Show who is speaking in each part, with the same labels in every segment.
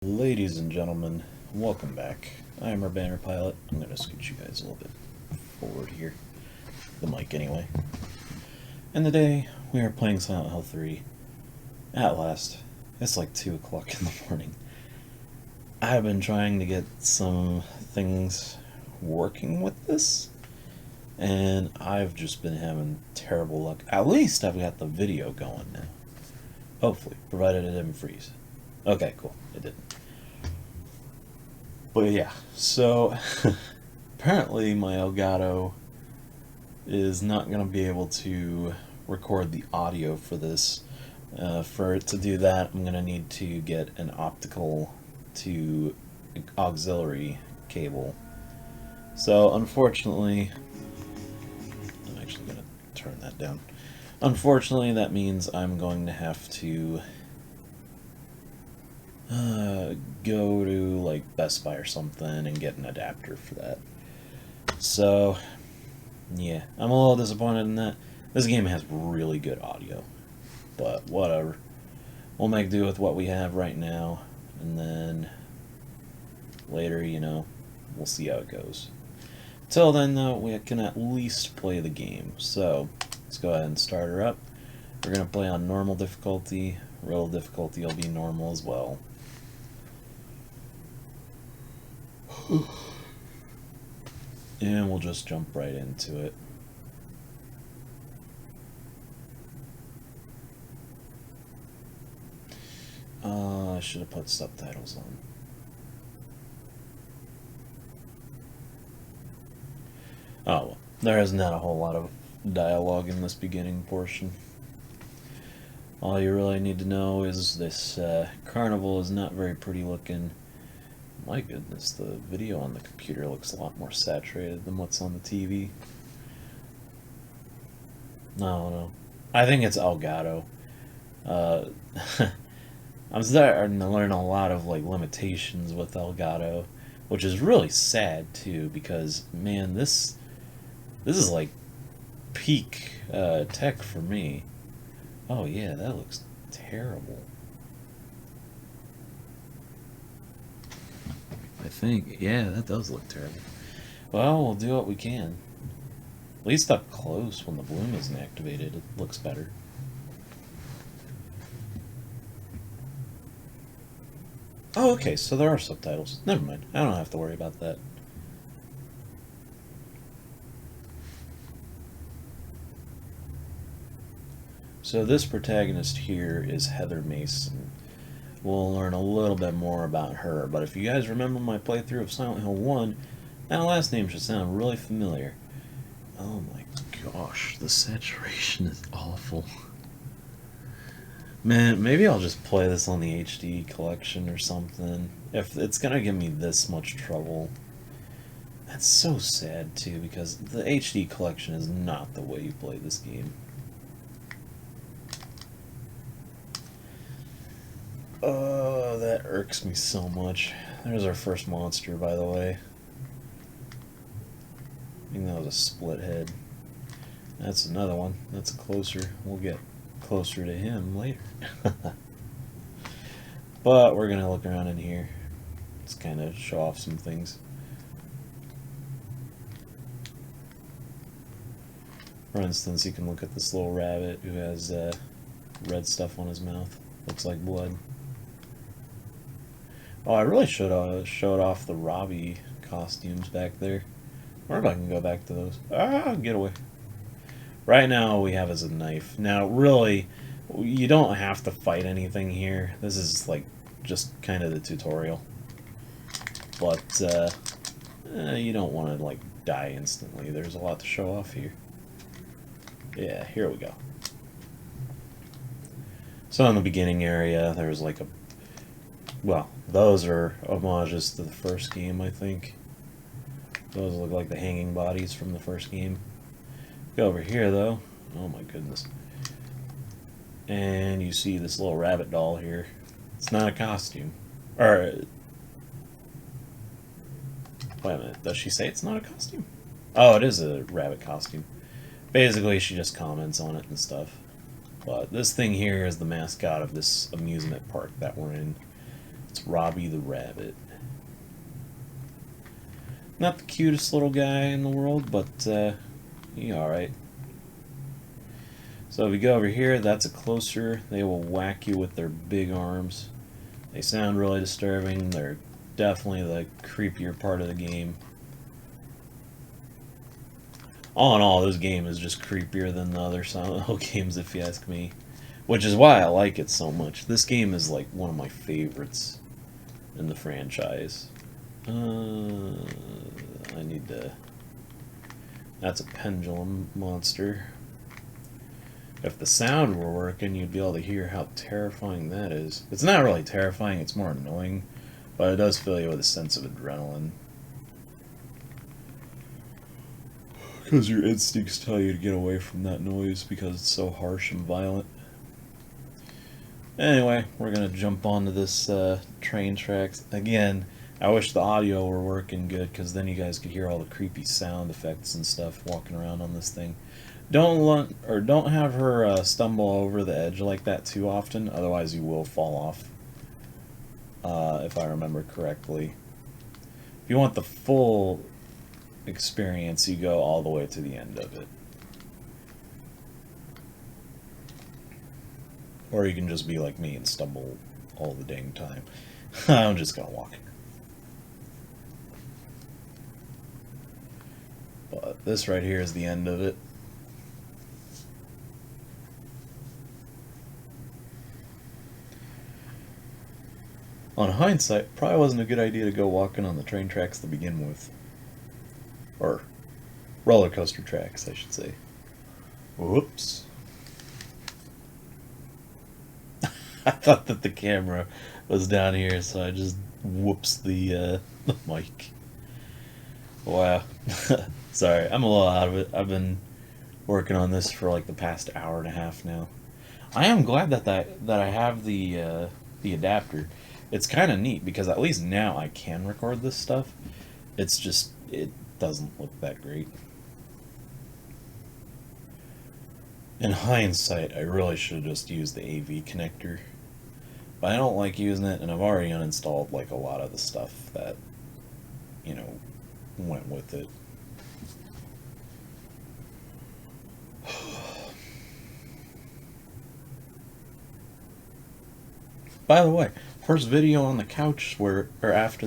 Speaker 1: Ladies and gentlemen, welcome back. I am our banner pilot. I'm going to scoot you guys a little bit forward here. The mic, anyway. And today, we are playing Silent Hill 3. At last. It's like 2 o'clock in the morning. I've been trying to get some things working with this, and I've just been having terrible luck. At least I've got the video going now. Hopefully, provided it didn't freeze. Okay, cool. It didn't. But yeah, so apparently my Elgato is not going to be able to record the audio for this. For it to do that, I'm going to need to get an optical to auxiliary cable. So unfortunately, I'm actually going to turn that down. Unfortunately, that means I'm going to have to go to like Best Buy or something and get an adapter for that. So yeah, I'm a little disappointed in that. This game has really good audio, but whatever. We'll make do with what we have right now, and then later, we'll see how it goes. Till then, though, we can at least play the game. So let's go ahead and start her up. We're going to play on normal difficulty. Real difficulty will be normal as well. And we'll just jump right into it. I should have put subtitles on. Oh well, there is not a whole lot of dialogue in this beginning portion. All you really need to know is this carnival is not very pretty looking. My goodness, the video on the computer looks a lot more saturated than what's on the TV. No. I think it's Elgato. I'm starting to learn a lot of limitations with Elgato, which is really sad too, because man, this is like peak tech for me. Oh yeah, that looks terrible. I think, yeah, that does look terrible. Well, we'll do what we can. At least up close, when the bloom isn't activated, it looks better. Oh, okay, so there are subtitles. Never mind, I don't have to worry about that. So this protagonist here is Heather Mason. We'll learn a little bit more about her, but if you guys remember my playthrough of Silent Hill 1, that last name should sound really familiar. Oh my gosh, the saturation is awful. Man, maybe I'll just play this on the HD collection or something. If it's gonna give me this much trouble. That's so sad too, because the HD collection is not the way you play this game. Oh, that irks me so much. There's our first monster, by the way. I think that was a split head. That's another one. That's closer. We'll get closer to him later. But we're going to look around in here. Let's kind of show off some things. For instance, you can look at this little rabbit who has red stuff on his mouth. Looks like blood. Oh, I really should have showed off the Robbie costumes back there. I wonder if I can go back to those. Ah, get away. Right now, all we have is a knife. Now, really, you don't have to fight anything here. This is, just kind of the tutorial. But, you don't want to, die instantly. There's a lot to show off here. Yeah, here we go. So in the beginning area, there's well, those are homages to the first game, I think. Those look like the hanging bodies from the first game. Go over here, though. Oh my goodness. And you see this little rabbit doll here. It's not a costume. Or, wait a minute, does she say it's not a costume? Oh, it is a rabbit costume. Basically, she just comments on it and stuff. But this thing here is the mascot of this amusement park that we're in. It's Robbie the rabbit. Not the cutest little guy in the world, but he's alright. So if we go over here, that's a closer. They will whack you with their big arms. They sound really disturbing. They're definitely the creepier part of the game. All in all, this game is just creepier than the other Silent Hill games, if you ask me. Which is why I like it so much. This game is like one of my favorites in the franchise. I need to... That's a pendulum monster. If the sound were working, you'd be able to hear how terrifying that is. It's not really terrifying, it's more annoying, but it does fill you with a sense of adrenaline. Because your instincts tell you to get away from that noise because it's so harsh and violent. Anyway, we're going to jump onto this train tracks. Again, I wish the audio were working good because then you guys could hear all the creepy sound effects and stuff walking around on this thing. Don't have her stumble over the edge like that too often, otherwise you will fall off. If I remember correctly. If you want the full experience, you go all the way to the end of it. Or you can just be like me and stumble all the dang time. I'm just gonna walk. But this right here is the end of it. On hindsight, probably wasn't a good idea to go walking on the train tracks to begin with. Or roller coaster tracks, I should say. Whoops. I thought that the camera was down here, so I just whoops the mic. Wow. Sorry, I'm a little out of it. I've been working on this for like the past hour and a half now. I am glad that I have the adapter. It's kind of neat because at least now I can record this stuff. It's just, it doesn't look that great. In hindsight, I really should have just used the AV connector. But I don't like using it, and I've already uninstalled like a lot of the stuff that, you know, went with it. By the way, first video on the couch after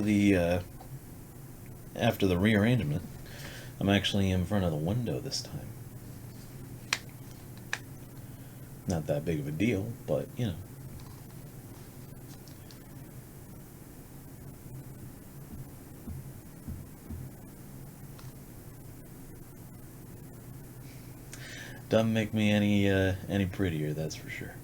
Speaker 1: the rearrangement, I'm actually in front of the window this time. Not that big of a deal, but you know. Doesn't make me any prettier, that's for sure.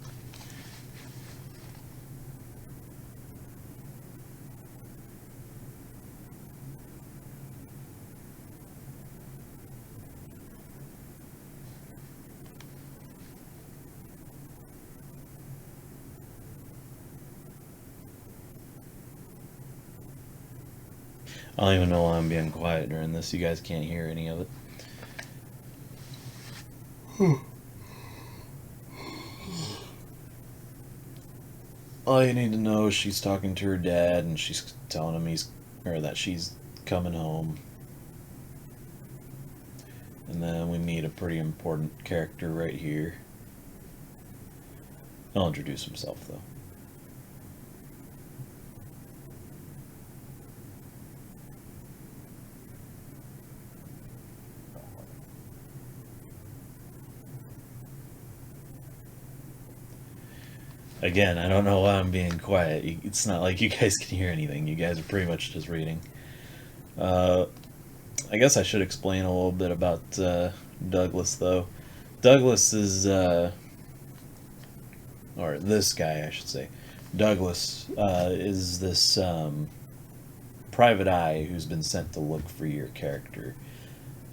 Speaker 1: I don't even know why I'm being quiet during this. You guys can't hear any of it. All you need to know is she's talking to her dad and she's telling him that she's coming home. And then we meet a pretty important character right here. He'll introduce himself though. Again, I don't know why I'm being quiet. It's not like you guys can hear anything. You guys are pretty much just reading. I guess I should explain a little bit about Douglas, though. Douglas is, or this guy, I should say. Douglas is this private eye who's been sent to look for your character,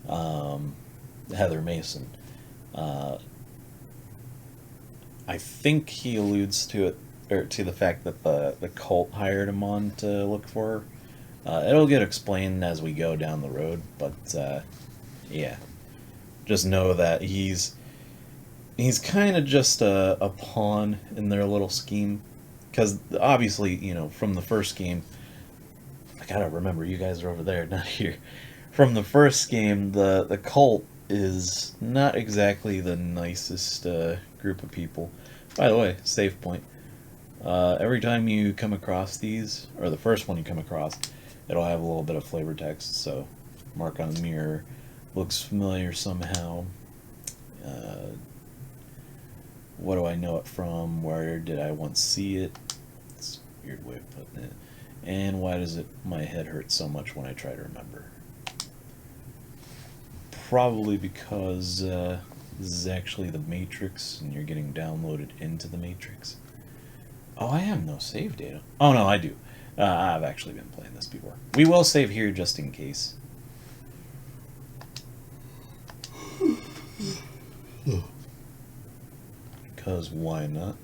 Speaker 1: Heather Mason. I think he alludes to it, or to the fact that the cult hired him on to look for her. It'll get explained as we go down the road, but yeah, just know that he's kind of just a pawn in their little scheme, because obviously, you know, from the first game, I gotta remember you guys are over there, not here. From the first game, the cult is not exactly the nicest group of people. By the way, save point. Every time you come across these, or the first one you come across, it'll have a little bit of flavor text. So, mark on the mirror, looks familiar somehow. What do I know it from? Where did I once see it? It's a weird way of putting it. And why does my head hurt so much when I try to remember? Probably because this is actually the Matrix, and you're getting downloaded into the Matrix. Oh, I have no save data. Oh, no, I do. I've actually been playing this before. We will save here just in case. Because why not?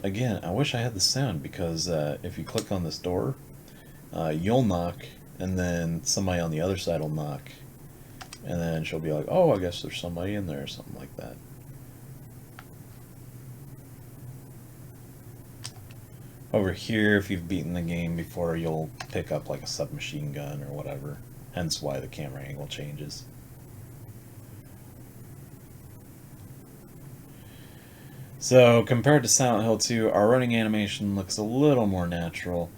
Speaker 1: Again, I wish I had the sound, because if you click on this door, you'll knock, and then somebody on the other side will knock, and then she'll be like, oh, I guess there's somebody in there, or something like that. Over here, if you've beaten the game before, you'll pick up like a submachine gun or whatever, hence why the camera angle changes. So, compared to Silent Hill 2, our running animation looks a little more natural.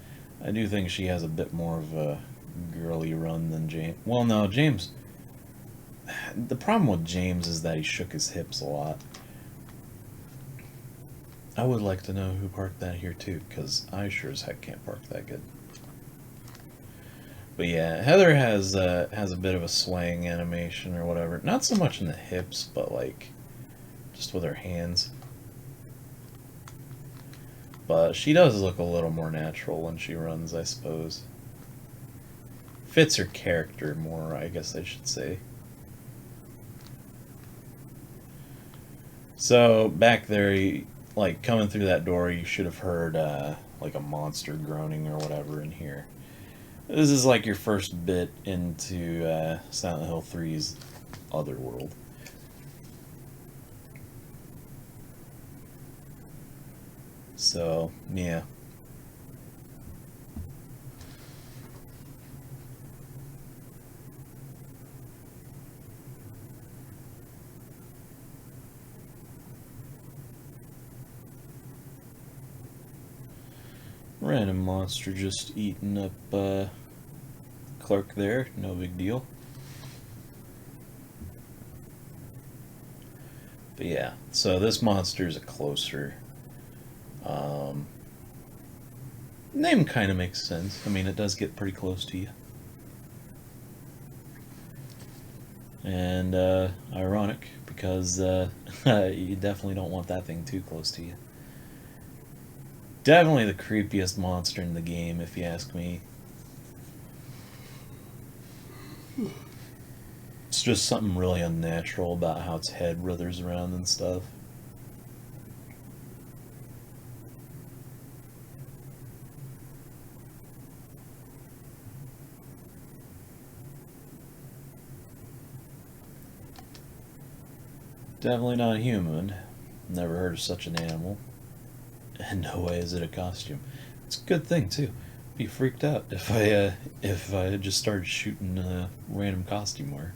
Speaker 1: I do think she has a bit more of a girly run than James. Well, no, James... The problem with James is that he shook his hips a lot. I would like to know who parked that here too, because I sure as heck can't park that good. But yeah, Heather has a bit of a swaying animation or whatever. Not so much in the hips, but like just with her hands. But she does look a little more natural when she runs, I suppose. Fits her character more, I guess I should say. So back there, like coming through that door, you should have heard like a monster groaning or whatever in here. This is like your first bit into Silent Hill 3's Otherworld. So, yeah. Random monster just eating up Clark there, no big deal. But yeah, so this monster is a closer. Name kind of makes sense. I mean, it does get pretty close to you. And ironic, because you definitely don't want that thing too close to you. Definitely the creepiest monster in the game, if you ask me. It's just something really unnatural about how its head withers around and stuff. Definitely not a human. Never heard of such an animal. And no way is it a costume. It's a good thing too. Be freaked out if I just started shooting random costume wear.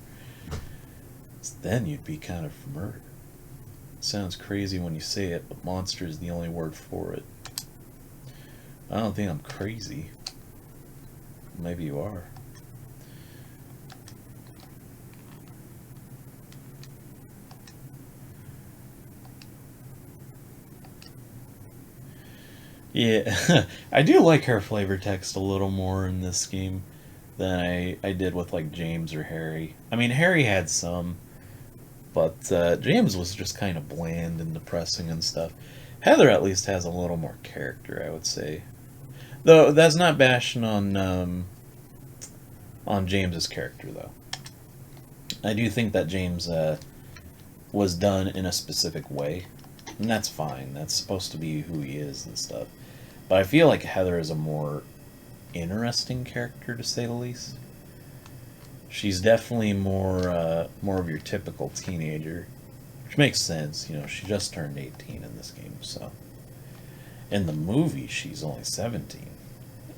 Speaker 1: Then you'd be kind of for murder. Sounds crazy when you say it, but monster is the only word for it. I don't think I'm crazy. Maybe you are. Yeah, I do like her flavor text a little more in this game than I did with like James or Harry. I mean, Harry had some, but James was just kind of bland and depressing and stuff. Heather at least has a little more character, I would say. Though that's not bashing on James's character though. I do think that James was done in a specific way, and that's fine. That's supposed to be who he is and stuff. But I feel like Heather is a more interesting character, to say the least. She's definitely more of your typical teenager, which makes sense. You know, she just turned 18 in this game, so In the movie, she's only 17.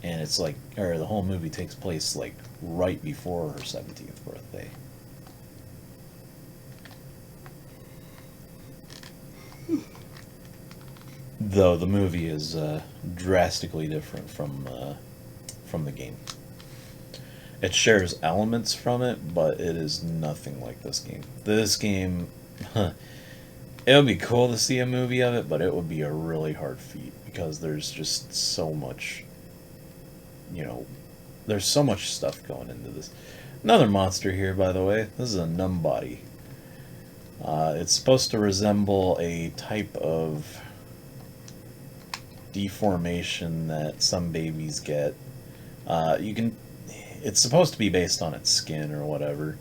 Speaker 1: And it's like, or the whole movie takes place like right before her 17th birthday. Though the movie is drastically different from the game. It shares elements from it, but it is nothing like this game. This game, it would be cool to see a movie of it, but it would be a really hard feat because there's just so much, there's so much stuff going into this. Another monster here, by the way. This is a numbody. It's supposed to resemble a type of deformation that some babies get. It's supposed to be based on its skin or whatever.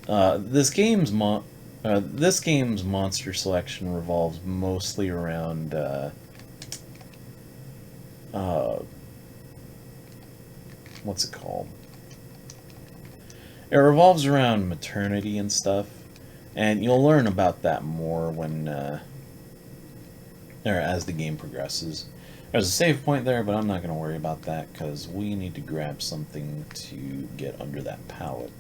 Speaker 1: This game's monster selection revolves mostly around what's it called? It revolves around maternity and stuff, and you'll learn about that more when or as the game progresses. There's a save point there, but I'm not going to worry about that because we need to grab something to get under that pallet.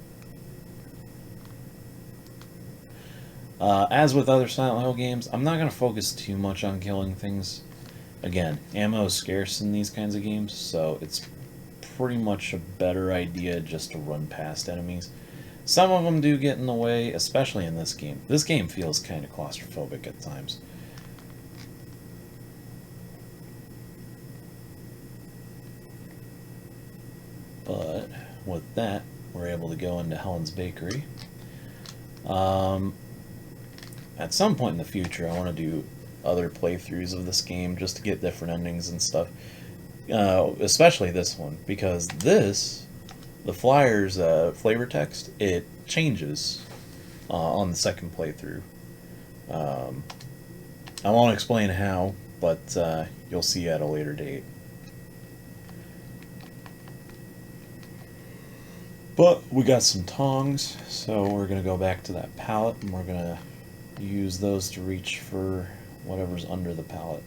Speaker 1: As with other Silent Hill games, I'm not going to focus too much on killing things. Again, ammo is scarce in these kinds of games, so it's pretty much a better idea just to run past enemies. Some of them do get in the way, especially in this game. This game feels kind of claustrophobic at times. But with that, we're able to go into Helen's Bakery. At some point in the future, I want to do other playthroughs of this game just to get different endings and stuff. Especially this one, because the Flyer's flavor text, it changes on the second playthrough. I won't explain how, but you'll see at a later date. But we got some tongs, so we're going to go back to that pallet, and we're going to use those to reach for whatever's under the pallet.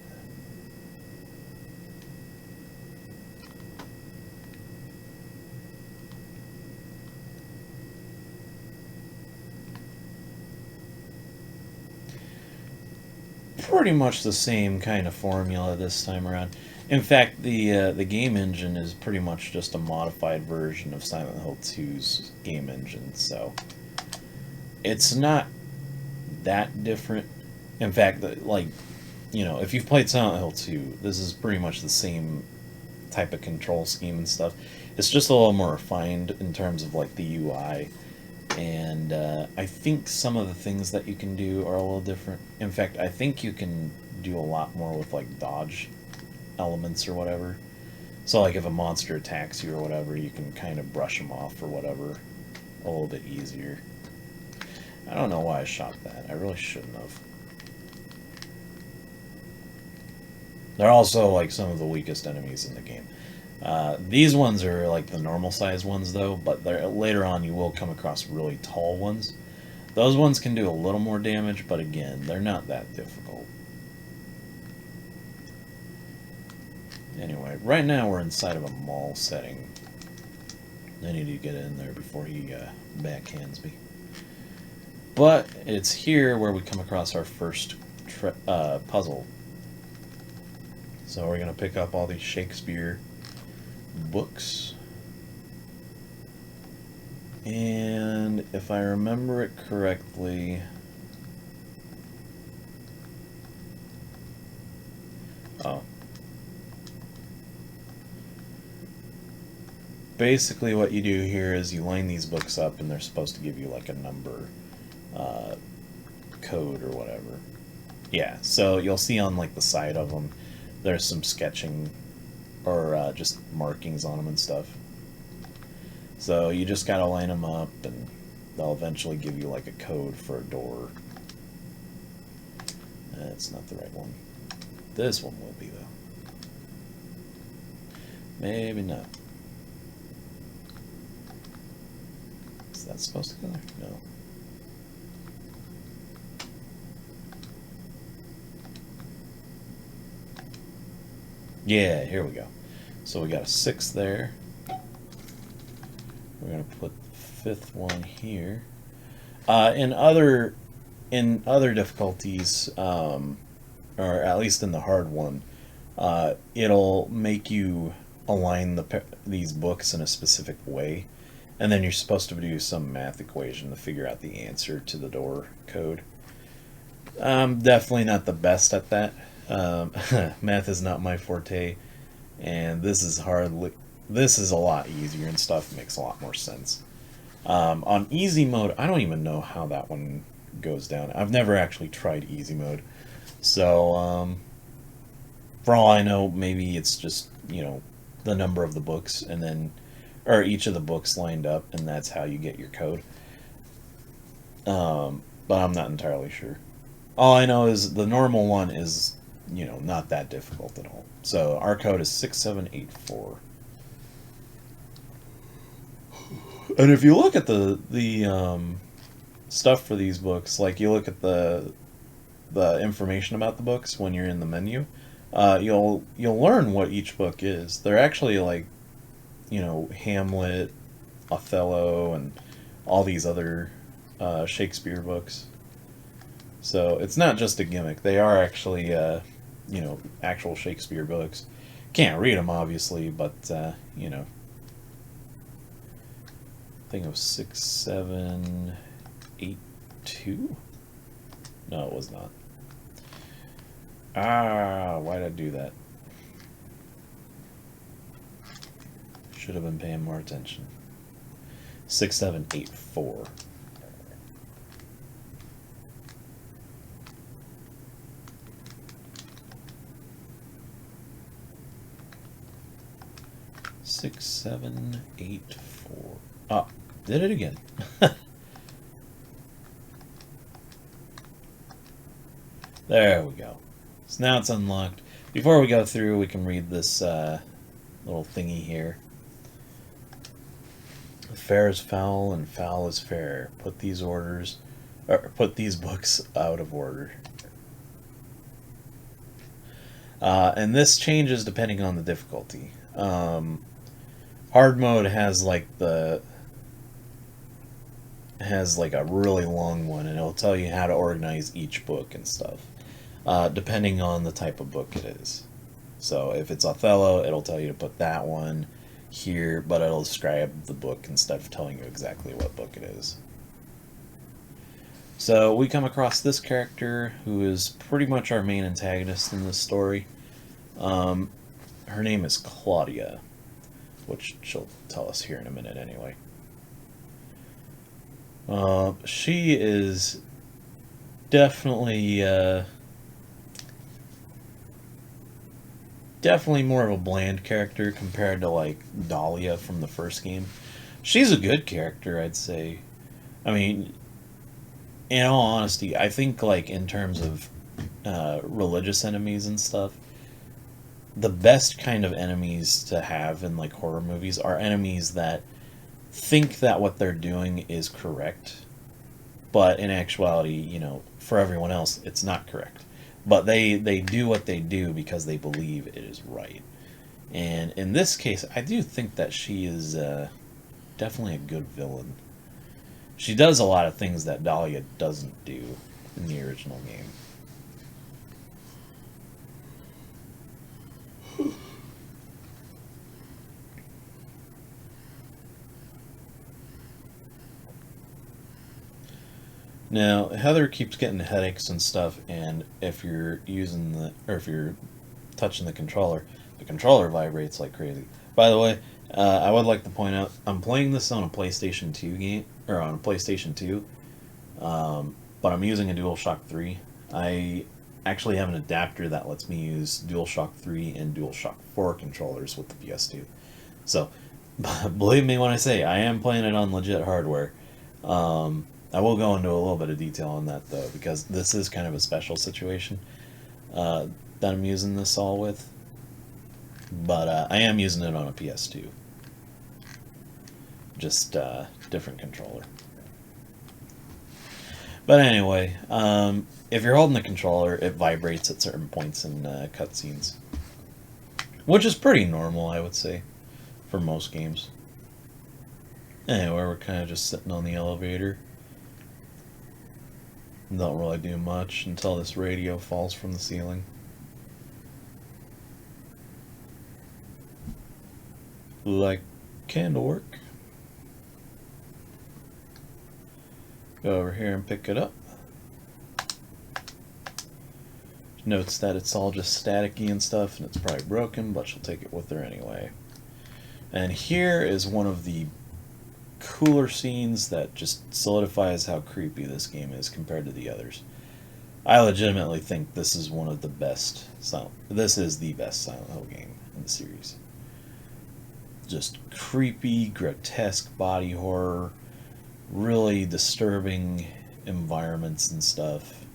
Speaker 1: Pretty much the same kind of formula this time around. In fact, the game engine is pretty much just a modified version of Silent Hill 2's game engine, so it's not that different. In fact, if you've played Silent Hill 2, this is pretty much the same type of control scheme and stuff. It's just a little more refined in terms of like the UI, and I think some of the things that you can do are a little different. In fact, I think you can do a lot more with like dodge elements or whatever. So like if a monster attacks you or whatever, you can kind of brush them off or whatever a little bit easier. I don't know why I shot that. I really shouldn't have. They're also like some of the weakest enemies in the game. These ones are like the normal size ones though, but later on you will come across really tall ones. Those ones can do a little more damage, but again, they're not that difficult. Anyway, right now we're inside of a mall setting. I need to get in there before he backhands me. But it's here where we come across our first puzzle. So we're going to pick up all these Shakespeare books. And if I remember it correctly... Oh. Basically what you do here is you line these books up and they're supposed to give you like a number code or whatever. Yeah, so you'll see on like the side of them there's some sketching or just markings on them and stuff. So you just gotta line them up and they'll eventually give you like a code for a door. That's not the right one. This one will be though. Maybe not. Is that supposed to go there? No. Yeah, here we go. So we got a 6 there. We're gonna put the 5th one here. In other difficulties, or at least in the hard one, it'll make you align these books in a specific way, and then you're supposed to do some math equation to figure out the answer to the door code. I'm definitely not the best at that. Math is not my forte, and this is hardly. This is a lot easier and stuff makes a lot more sense. On easy mode, I don't even know how that one goes down. I've never actually tried easy mode, so for all I know, maybe it's just the number of the books and then, or each of the books lined up, and that's how you get your code. But I'm not entirely sure. All I know is the normal one is, not that difficult at all. So our code is 6784. And if you look at the stuff for these books, like you look at the information about the books when you're in the menu, you'll learn what each book is. They're actually like, Hamlet, Othello, and all these other Shakespeare books. So it's not just a gimmick. They are actually, actual Shakespeare books. Can't read them, obviously, but, I think it was 6782? No, it was not. Why did I do that? Should have been paying more attention. 6784. Six, 7, 8, 4. Ah, did it again. There we go. So now it's unlocked. Before we go through, we can read this little thingy here. Fair is foul and foul is fair. Put these books out of order. And this changes depending on the difficulty. Hard mode has like a really long one, and it'll tell you how to organize each book and stuff, depending on the type of book it is. So if it's Othello, it'll tell you to put that one here, but it'll describe the book instead of telling you exactly what book it is. So we come across this character who is pretty much our main antagonist in this story. Her name is Claudia, which she'll tell us here in a minute anyway. She is definitely more of a bland character compared to like Dahlia from the first game. She's a good character, I'd say. I mean, in all honesty, I think like in terms of religious enemies and stuff, the best kind of enemies to have in like horror movies are enemies that think that what they're doing is correct, but in actuality, for everyone else, it's not correct. But they do what they do because they believe it is right. And in this case, I do think that she is definitely a good villain. She does a lot of things that Dahlia doesn't do in the original game. Now, Heather keeps getting headaches and stuff, and if you're if you're touching the controller vibrates like crazy. By the way, I would like to point out, I'm playing this on a PlayStation 2 game, or on a PlayStation 2, but I'm using a DualShock 3. I actually have an adapter that lets me use DualShock 3 and DualShock 4 controllers with the PS2. So, believe me when I say, I am playing it on legit hardware. I will go into a little bit of detail on that, though, because this is kind of a special situation that I'm using this all with. But I am using it on a PS2. Just different controller. But anyway, if you're holding the controller, it vibrates at certain points in cutscenes. which is pretty normal, I would say, for most games. Anyway, we're kind of just sitting on the elevator. Don't really do much until this radio falls from the ceiling. Like candle work. Go over here and pick it up. Notes that it's all just staticky and stuff, and it's probably broken, but she'll take it with her anyway. And here is one of the cooler scenes that just solidifies how creepy this game is compared to the others. I legitimately think this is one of the best this is the best Silent Hill game in the series. Just creepy, grotesque body horror, really disturbing environments and stuff.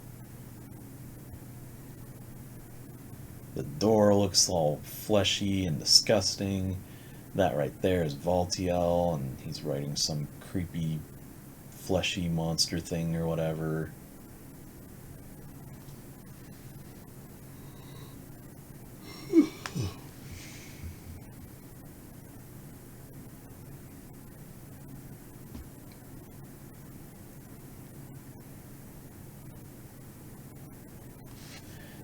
Speaker 1: The door looks all fleshy and disgusting. That right there is Valtiel, and he's riding some creepy, fleshy monster thing or whatever.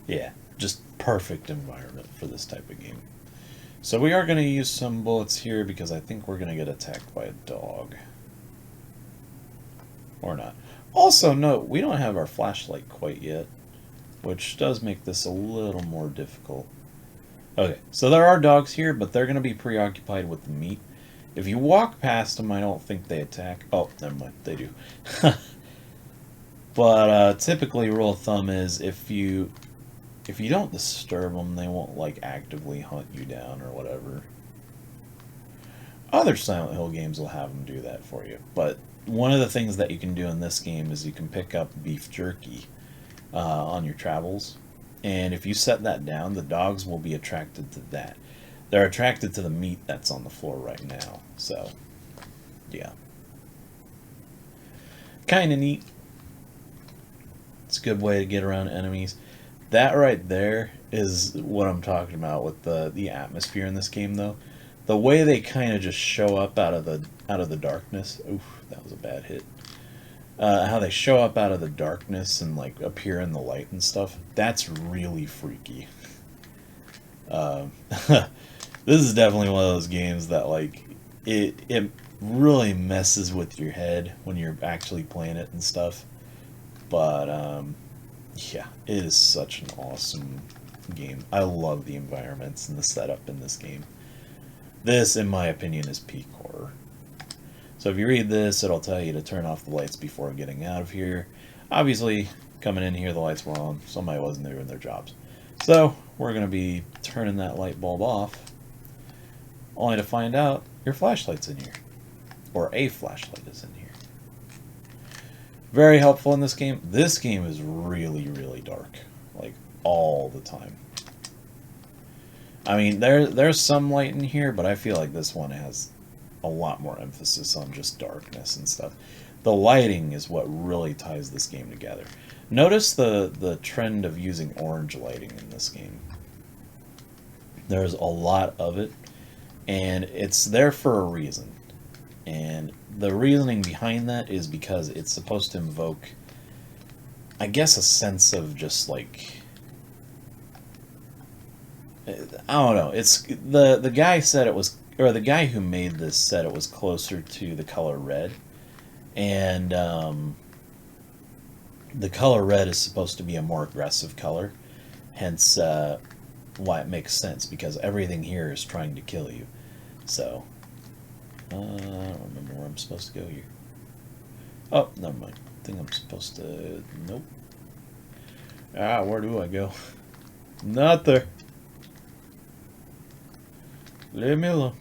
Speaker 1: Yeah, just perfect environment for this type of game. So we are going to use some bullets here because I think we're going to get attacked by a dog. Or not. Also, note, we don't have our flashlight quite yet, which does make this a little more difficult. Okay, so there are dogs here, but they're going to be preoccupied with the meat. If you walk past them, I don't think they attack. Oh, never mind, they do. But typically, rule of thumb is if you don't disturb them, they won't like actively hunt you down or whatever. Other Silent Hill games will have them do that for you, but one of the things that you can do in this game is you can pick up beef jerky on your travels, and if you set that down, the dogs will be attracted to that. They're attracted to the meat that's on the floor right now, so yeah. Kind of neat. It's a good way to get around enemies. That right there is what I'm talking about with the atmosphere in this game, though. The way they kind of just show up out of the darkness. Oof, that was a bad hit. How they show up out of the darkness and like appear in the light and stuff. That's really freaky. This is definitely one of those games that like it really messes with your head when you're actually playing it and stuff. But yeah, it is such an awesome game. I love the environments and the setup in this game. This, in my opinion, is peak horror. So if you read this, it'll tell you to turn off the lights before getting out of here. Obviously, coming in here, the lights were on. Somebody wasn't doing their jobs. So we're going to be turning that light bulb off, only to find out your flashlight's in here. Or a flashlight is in here. Very helpful in this game. This game is really, really dark. Like, all the time. I mean, there's some light in here, but I feel like this one has a lot more emphasis on just darkness and stuff. The lighting is what really ties this game together. Notice the trend of using orange lighting in this game. There's a lot of it, and it's there for a reason. And the reasoning behind that is because it's supposed to invoke, I guess, a sense of just like, I don't know. It's the guy said it was, or the guy who made this said it was closer to the color red, and the color red is supposed to be a more aggressive color, hence why it makes sense, because everything here is trying to kill you. So I don't remember where I'm supposed to go here. Oh, never mind. I think I'm supposed to. Nope. Where do I go? Not there. Leave me alone.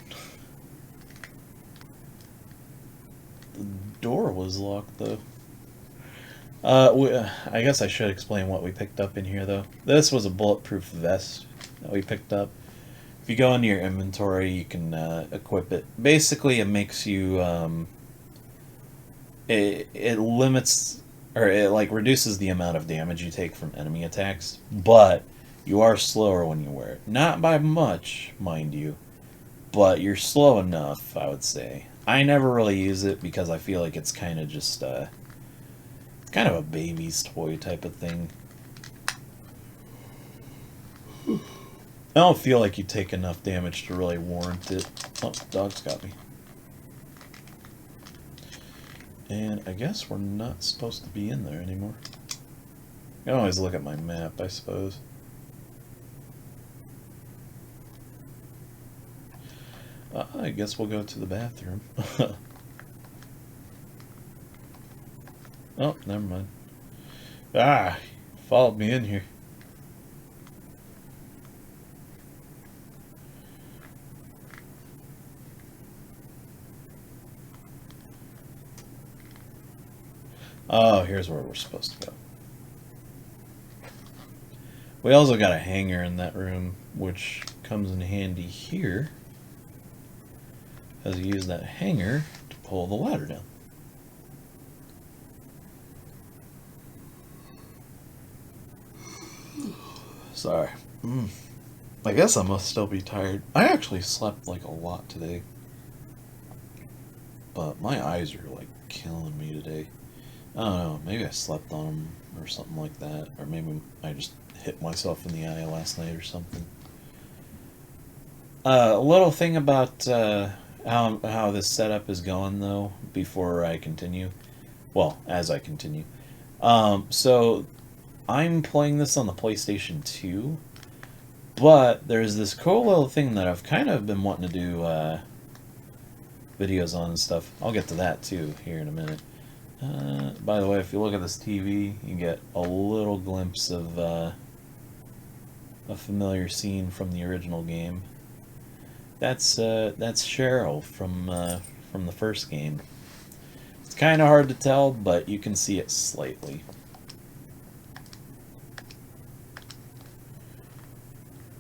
Speaker 1: The door was locked, though. I guess I should explain what we picked up in here, though. This was a bulletproof vest that we picked up. If you go into your inventory, you can equip it. Basically, it makes you... it limits... or it, like, reduces the amount of damage you take from enemy attacks, but You are slower when you wear it. Not by much, mind you, but you're slow enough, I would say. I never really use it because I feel like it's kind of just kind of a baby's toy type of thing. I don't feel like you take enough damage to really warrant it. Oh, dog's got me. And I guess we're not supposed to be in there anymore. I can always look at my map, I suppose. I guess we'll go to the bathroom. Oh, never mind. Ah, followed me in here. Oh, here's where we're supposed to go. We also got a hanger in that room, which comes in handy here, as you use that hanger to pull the ladder down. Sorry. I guess I must still be tired. I actually slept like a lot today, but my eyes are like killing me today. I don't know, maybe I slept on them or something like that, or maybe I just hit myself in the eye last night or something. A little thing about how this setup is going, though, before I continue. Well, as I continue. So, I'm playing this on the PlayStation 2, but there's this cool little thing that I've kind of been wanting to do videos on and stuff. I'll get to that, too, here in a minute. By the way, if you look at this TV, you get a little glimpse of a familiar scene from the original game. That's Cheryl from the first game. It's kind of hard to tell, but you can see it slightly.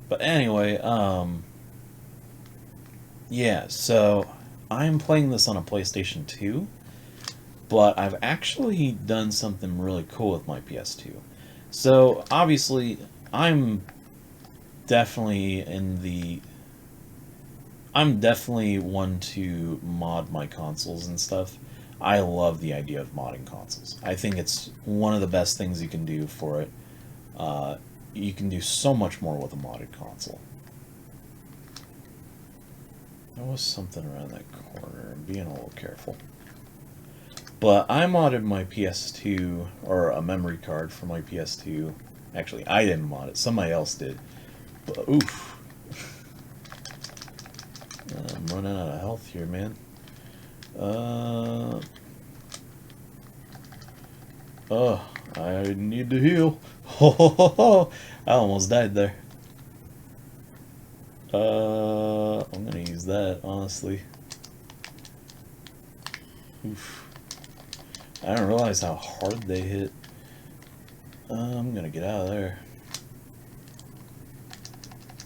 Speaker 1: But anyway, yeah. So I'm playing this on a PlayStation 2. But I've actually done something really cool with my PS2. So, obviously, I'm definitely one to mod my consoles and stuff. I love the idea of modding consoles. I think it's one of the best things you can do for it. You can do so much more with a modded console. There was something around that corner. I'm being a little careful. But I modded my PS2, or a memory card for my PS2. Actually, I didn't mod it. Somebody else did. But, oof. I'm running out of health here, man. Oh, I need to heal. I almost died there. I'm gonna use that, honestly. Oof. I didn't realize how hard they hit. I'm gonna get out of there.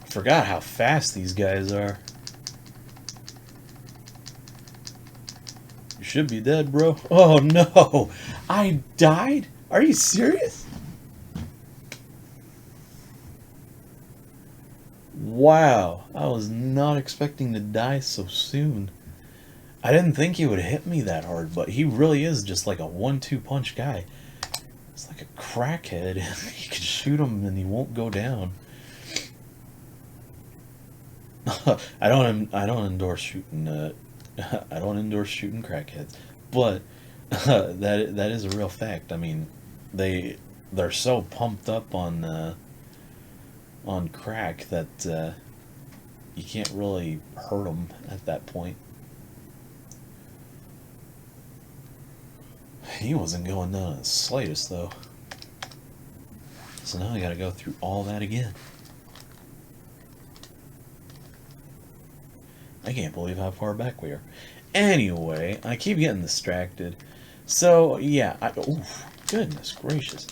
Speaker 1: Forgot how fast these guys are. You should be dead, bro. Oh no! I died? Are you serious? Wow, I was not expecting to die so soon. I didn't think he would hit me that hard, but he really is just like a 1-2 punch guy. It's like a crackhead. You can shoot him and he won't go down. I don't endorse shooting. I don't endorse shooting crackheads, but that is a real fact. I mean, they're so pumped up on crack that you can't really hurt them at that point. He wasn't going down in the slightest, though. So now I gotta go through all that again. I can't believe how far back we are. Anyway, I keep getting distracted. So, yeah. Oof, goodness gracious.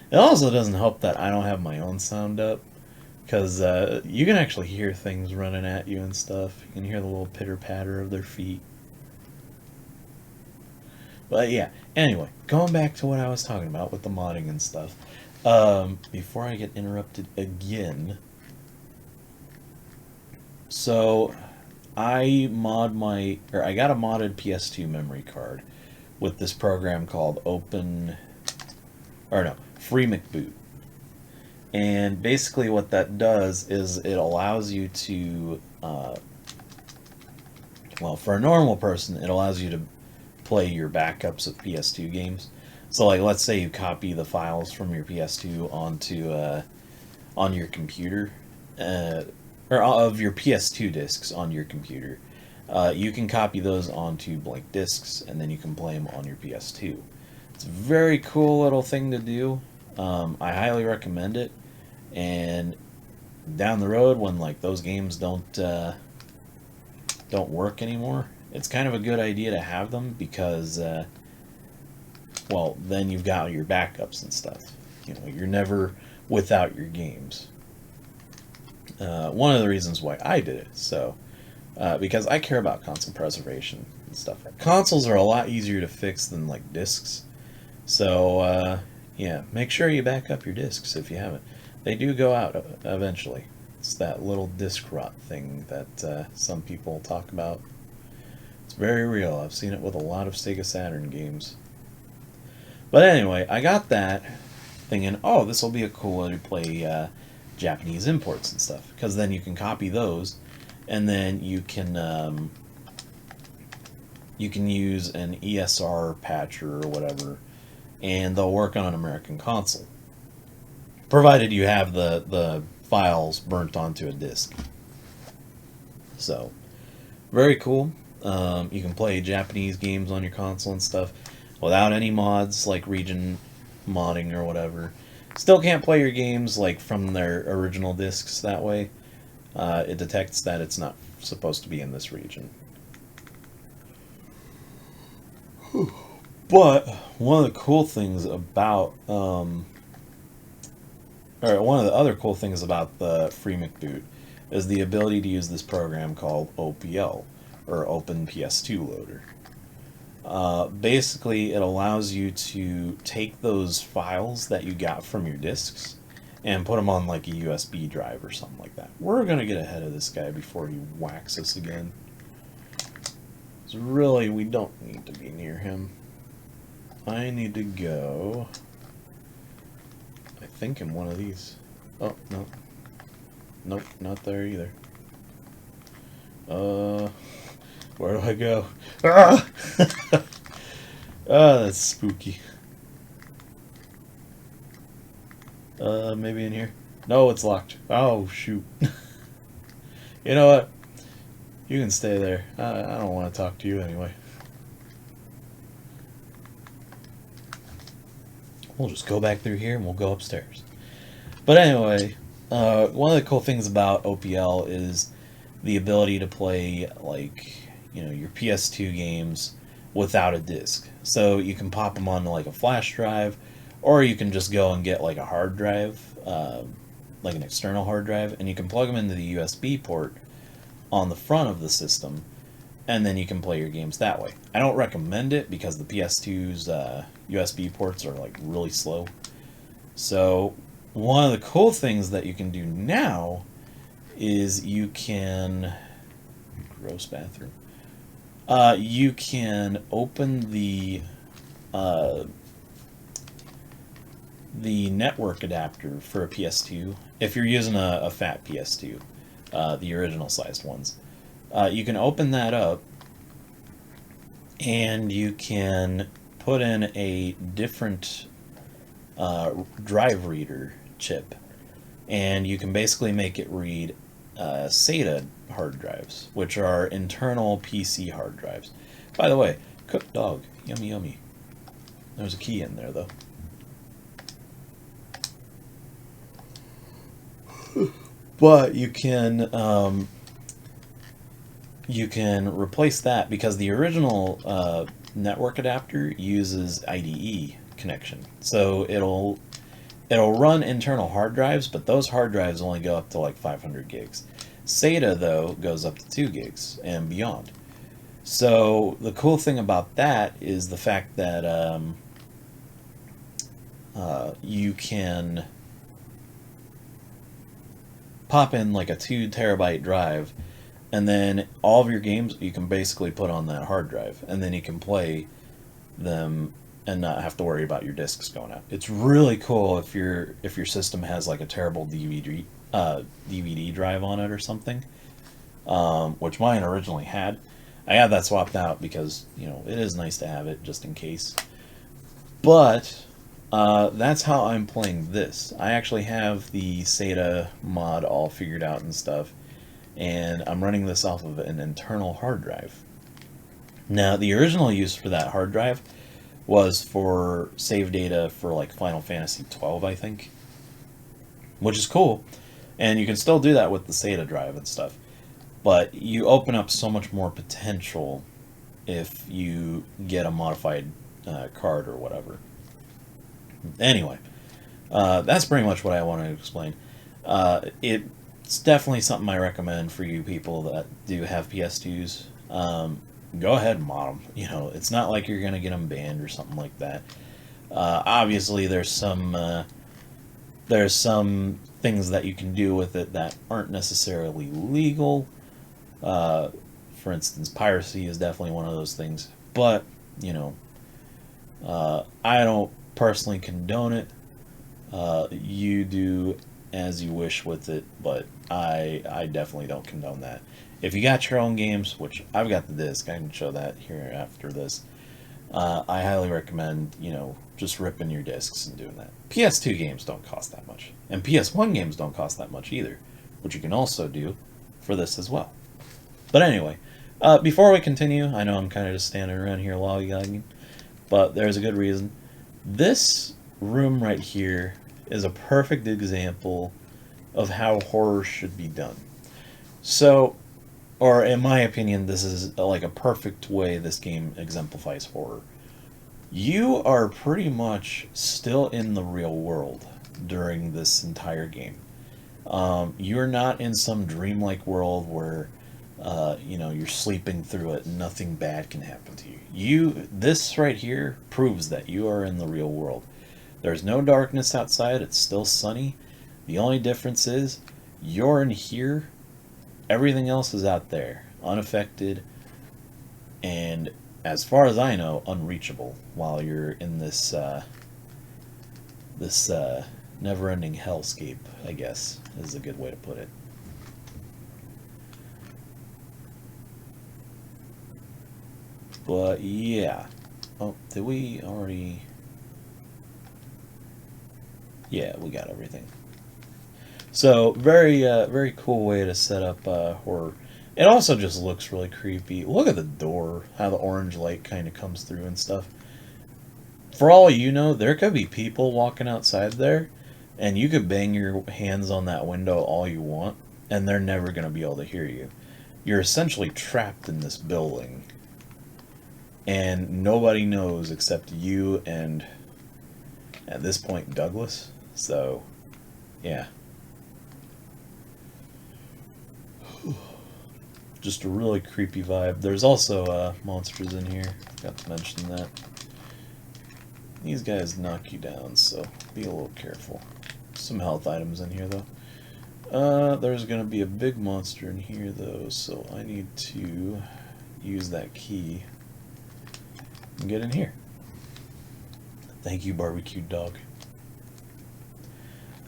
Speaker 1: It also doesn't help that I don't have my own sound up. Because you can actually hear things running at you and stuff. You can hear the little pitter-patter of their feet. But yeah, anyway, going back to what I was talking about with the modding and stuff. Before I get interrupted again, so I got a modded PS2 memory card with this program called Free McBoot. And basically what that does is it allows you to, well, for a normal person, it allows you to play your backups of PS2 games. So, like, let's say you copy the files from your PS2 on your computer, uh, or of your PS2 discs on your computer. You can copy those onto blank discs, and then you can play them on your PS2. It's a very cool little thing to do. I highly recommend it. And down the road, when like those games don't work anymore, it's kind of a good idea to have them because, well, then you've got your backups and stuff. You know, you're never without your games. One of the reasons why I did it, because I care about console preservation and stuff. Consoles are a lot easier to fix than like discs. So, yeah, make sure you back up your discs if you haven't. They do go out eventually. It's that little disc rot thing that some people talk about. It's very real. I've seen it with a lot of Sega Saturn games. But anyway, I got that thinking, oh, this will be a cool way to play Japanese imports and stuff. Because then you can copy those, and then you can use an ESR patcher or whatever, and they'll work on an American console. Provided you have the files burnt onto a disk. So, very cool. You can play Japanese games on your console and stuff without any mods like region modding or whatever. Still can't play your games like from their original discs that way. It detects that it's not supposed to be in this region. But one of the cool things about one of the other cool things about the Free McBoot is the ability to use this program called OPL, or Open PS2 Loader. Basically, it allows you to take those files that you got from your discs and put them on like a USB drive or something like that. We're going to get ahead of this guy before he whacks us again. So really, we don't need to be near him. I need to go... I think in one of these. Oh, no. Nope, not there either. Where do I go? Ah! Ah, that's spooky. Maybe in here? No, it's locked. Oh, shoot. You know what? You can stay there. I don't want to talk to you anyway. We'll just go back through here and we'll go upstairs. But anyway, one of the cool things about OPL is the ability to play, like, you know, your PS2 games without a disc. So you can pop them onto like a flash drive, or you can just go and get like a hard drive, like an external hard drive, and you can plug them into the USB port on the front of the system, and then you can play your games that way. I don't recommend it because the PS2's USB ports are like really slow. So one of the cool things that you can do now is you can... Gross bathroom. You can open the network adapter for a PS2 if you're using a fat PS2, the original sized ones. You can open that up and you can put in a different drive reader chip, and you can basically make it read SATA hard drives, which are internal PC hard drives. By the way, cooked dog, yummy yummy. There's a key in there though. But you can replace that because the original network adapter uses IDE connection, so it'll run internal hard drives, but those hard drives only go up to like 500 gigs. SATA though goes up to 2 gigs and beyond. So the cool thing about that is the fact that you can pop in like a 2 terabyte drive, and then all of your games you can basically put on that hard drive, and then you can play them and not have to worry about your discs going out. It's really cool if your system has like a terrible DVD drive on it or something, which mine originally had. I had that swapped out because it is nice to have it just in case. But that's how I'm playing this. I actually have the SATA mod all figured out and stuff, and I'm running this off of an internal hard drive. Now, the original use for that hard drive was for save data for like Final Fantasy 12, I think, which is cool, and you can still do that with the SATA drive and stuff. But you open up so much more potential if you get a modified card or whatever. Anyway, that's pretty much what I wanted to explain. It's definitely something I recommend for you people that do have PS2s. Go ahead and mod them. It's not like you're gonna get them banned or something like that. Obviously, there's some things that you can do with it that aren't necessarily legal. For instance, piracy is definitely one of those things. But I don't personally condone it. You do as you wish with it, but I definitely don't condone that. If you got your own games, which I've got the disc, I can show that here after this. I highly recommend, just ripping your discs and doing that. PS2 games don't cost that much, and PS1 games don't cost that much either, which you can also do for this as well. But anyway, before we continue, I know I'm kind of just standing around here lollygagging, but there's a good reason. This room right here is a perfect example of how horror should be done. So, or in my opinion, this is like a perfect way this game exemplifies horror. You are pretty much still in the real world during this entire game. You're not in some dreamlike world where you're sleeping through it and nothing bad can happen to you. This right here proves that you are in the real world. There's no darkness outside, it's still sunny. The only difference is you're in here, everything else is out there, unaffected, and as far as I know, unreachable while you're in this never-ending hellscape, I guess, is a good way to put it. But yeah. Oh, did we already... Yeah, we got everything. So, very cool way to set up horror. It also just looks really creepy. Look at the door, how the orange light kind of comes through and stuff. For all you know, there could be people walking outside there, and you could bang your hands on that window all you want, and they're never going to be able to hear you. You're essentially trapped in this building, and nobody knows except you and, at this point, Douglas. So, yeah. Just a really creepy vibe. There's also monsters in here. Forgot to mention that. These guys knock you down, so be a little careful. Some health items in here, though. There's going to be a big monster in here, though, so I need to use that key and get in here. Thank you, barbecued dog.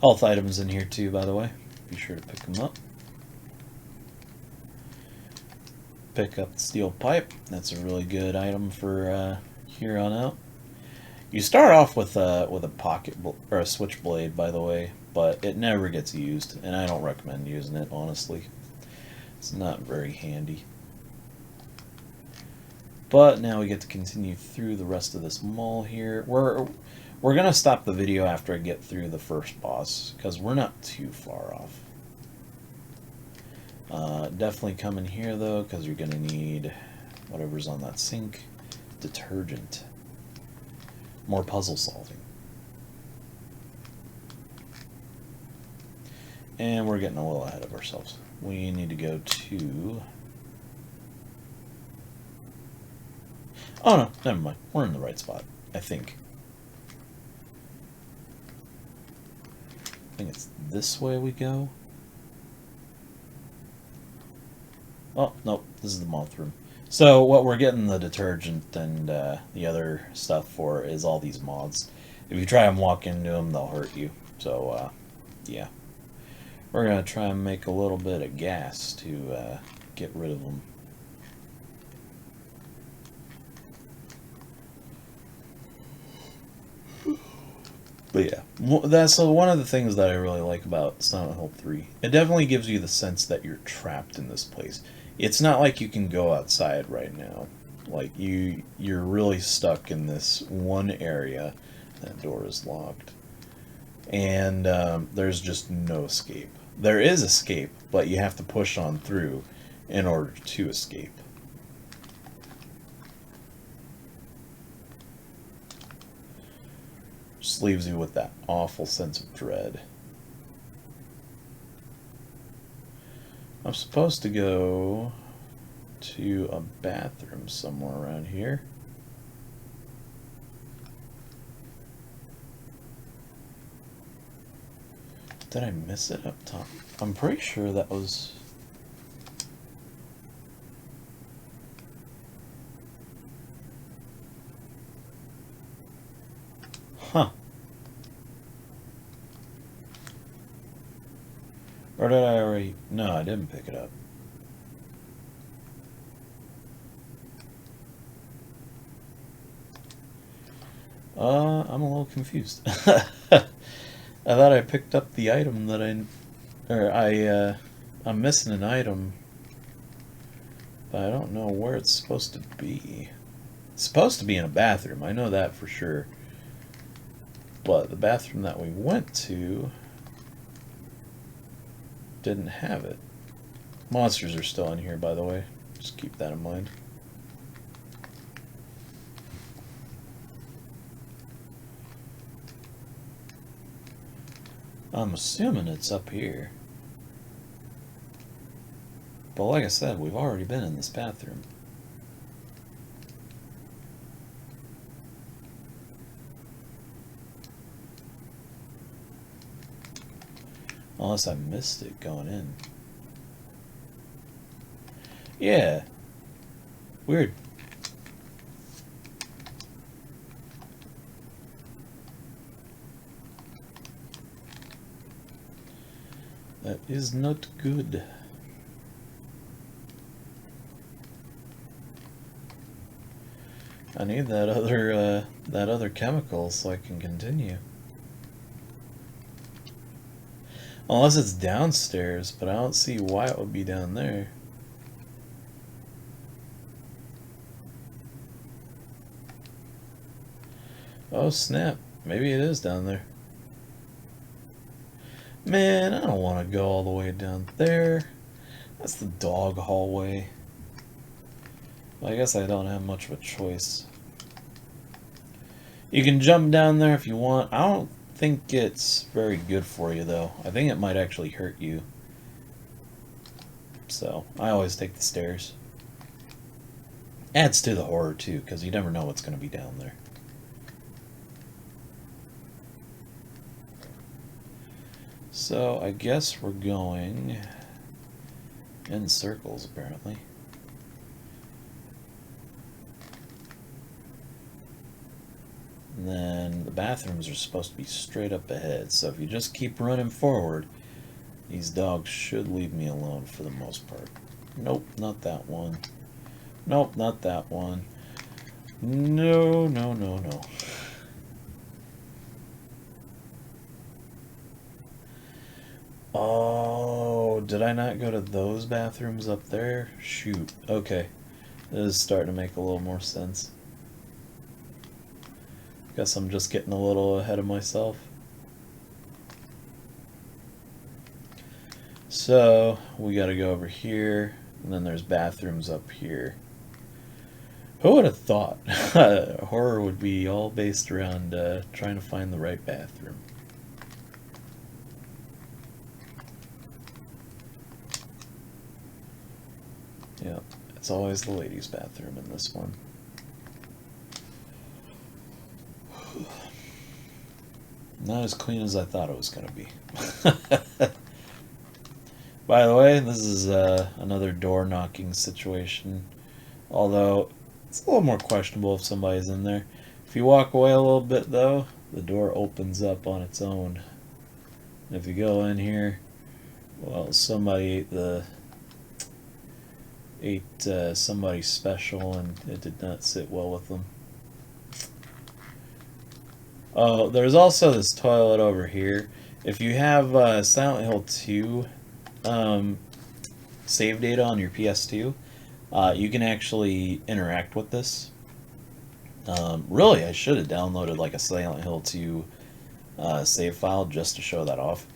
Speaker 1: Health items in here, too, by the way. Be sure to pick them up. Pick up the steel pipe. That's a really good item for here on out. You start off with a pocket or a switchblade, by the way, but it never gets used, and I don't recommend using it, honestly. It's not very handy. But now we get to continue through the rest of this mall here. We're gonna stop the video after I get through the first boss, because we're not too far off. Definitely come in here, though, because you're going to need whatever's on that sink. Detergent. More puzzle solving. And we're getting a little ahead of ourselves. We need to go to... Oh, no, never mind. We're in the right spot, I think. think it's this way we go. Oh, nope, this is the moth room. So what we're getting the detergent and the other stuff for is all these moths. If you try and walk into them, they'll hurt you. So, yeah. We're going to try and make a little bit of gas to get rid of them. But yeah, that's one of the things that I really like about Silent Hill 3. It definitely gives you the sense that you're trapped in this place. It's not like you can go outside right now. Like, you're really stuck in this one area. That door is locked. And there's just no escape. There is escape, but you have to push on through in order to escape. Just leaves you with that awful sense of dread. I'm supposed to go to a bathroom somewhere around here. Did I miss it up top? I'm pretty sure that was... Huh. Or did I already... No, I didn't pick it up. I'm a little confused. I thought I picked up the item that I'm missing an item, but I don't know where it's supposed to be. It's supposed to be in a bathroom, I know that for sure. But the bathroom that we went to didn't have it. Monsters are still in here, by the way. Just keep that in mind. I'm assuming it's up here. But like I said, we've already been in this bathroom. Unless I missed it going in. Yeah. Weird. That is not good. I need that other chemical so I can continue. Unless it's downstairs, but I don't see why it would be down there. Oh snap, maybe it is down there. Man, I don't want to go all the way down there. That's the dog hallway. Well, I guess I don't have much of a choice. You can jump down there if you want. I don't think it's very good for you, though. I think it might actually hurt you. So, I always take the stairs. Adds to the horror, too, because you never know what's going to be down there. So, I guess we're going in circles, apparently. And then the bathrooms are supposed to be straight up ahead, so if you just keep running forward, these dogs should leave me alone for the most part. Nope, not that one. Nope, not that one. No, no, no, no. Oh, did I not go to those bathrooms up there? Shoot. Okay. This is starting to make a little more sense. Guess I'm just getting a little ahead of myself. So, we gotta go over here, and then there's bathrooms up here. Who would have thought horror would be all based around trying to find the right bathroom? Yeah, it's always the ladies' bathroom in this one. Not as clean as I thought it was going to be. By the way, this is another door knocking situation. Although, it's a little more questionable if somebody's in there. If you walk away a little bit, though, the door opens up on its own. If you go in here, well, somebody ate somebody special, and it did not sit well with them. Oh, there's also this toilet over here. If you have Silent Hill 2 save data on your PS2, you can actually interact with this. Really, I should have downloaded like a Silent Hill 2 save file just to show that off.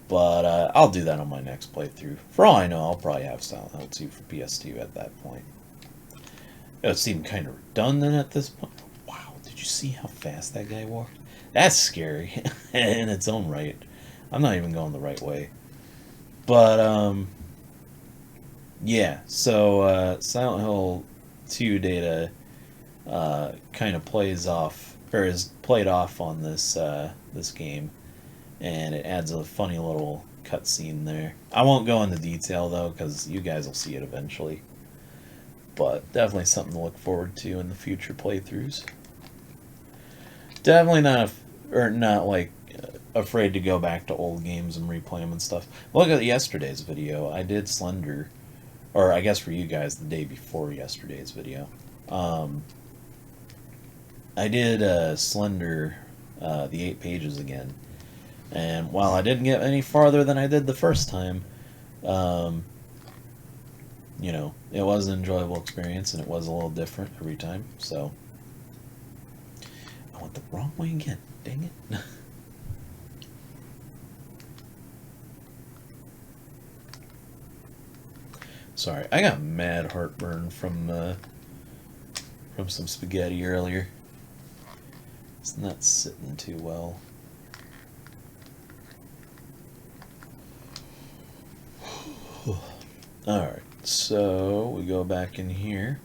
Speaker 1: But I'll do that on my next playthrough. For all I know, I'll probably have Silent Hill 2 for PS2 at that point. It would seem kind of redundant at this point. Wow, did you see how fast that guy walked? That's scary in its own right. I'm not even going the right way. But, yeah, so Silent Hill 2 data kind of plays off, or is played off on this this game, and it adds a funny little cutscene there. I won't go into detail though, because you guys will see it eventually. But definitely something to look forward to in the future playthroughs. Definitely not like afraid to go back to old games and replay them and stuff. Look at yesterday's video. I did Slender, or I guess for you guys the day before yesterday's video. I did Slender, the 8 pages again, and while I didn't get any farther than I did the first time, you know, it was an enjoyable experience, and it was a little different every time, so... I went the wrong way again, dang it. Sorry, I got mad heartburn from some spaghetti earlier. It's not sitting too well. Alright, so we go back in here.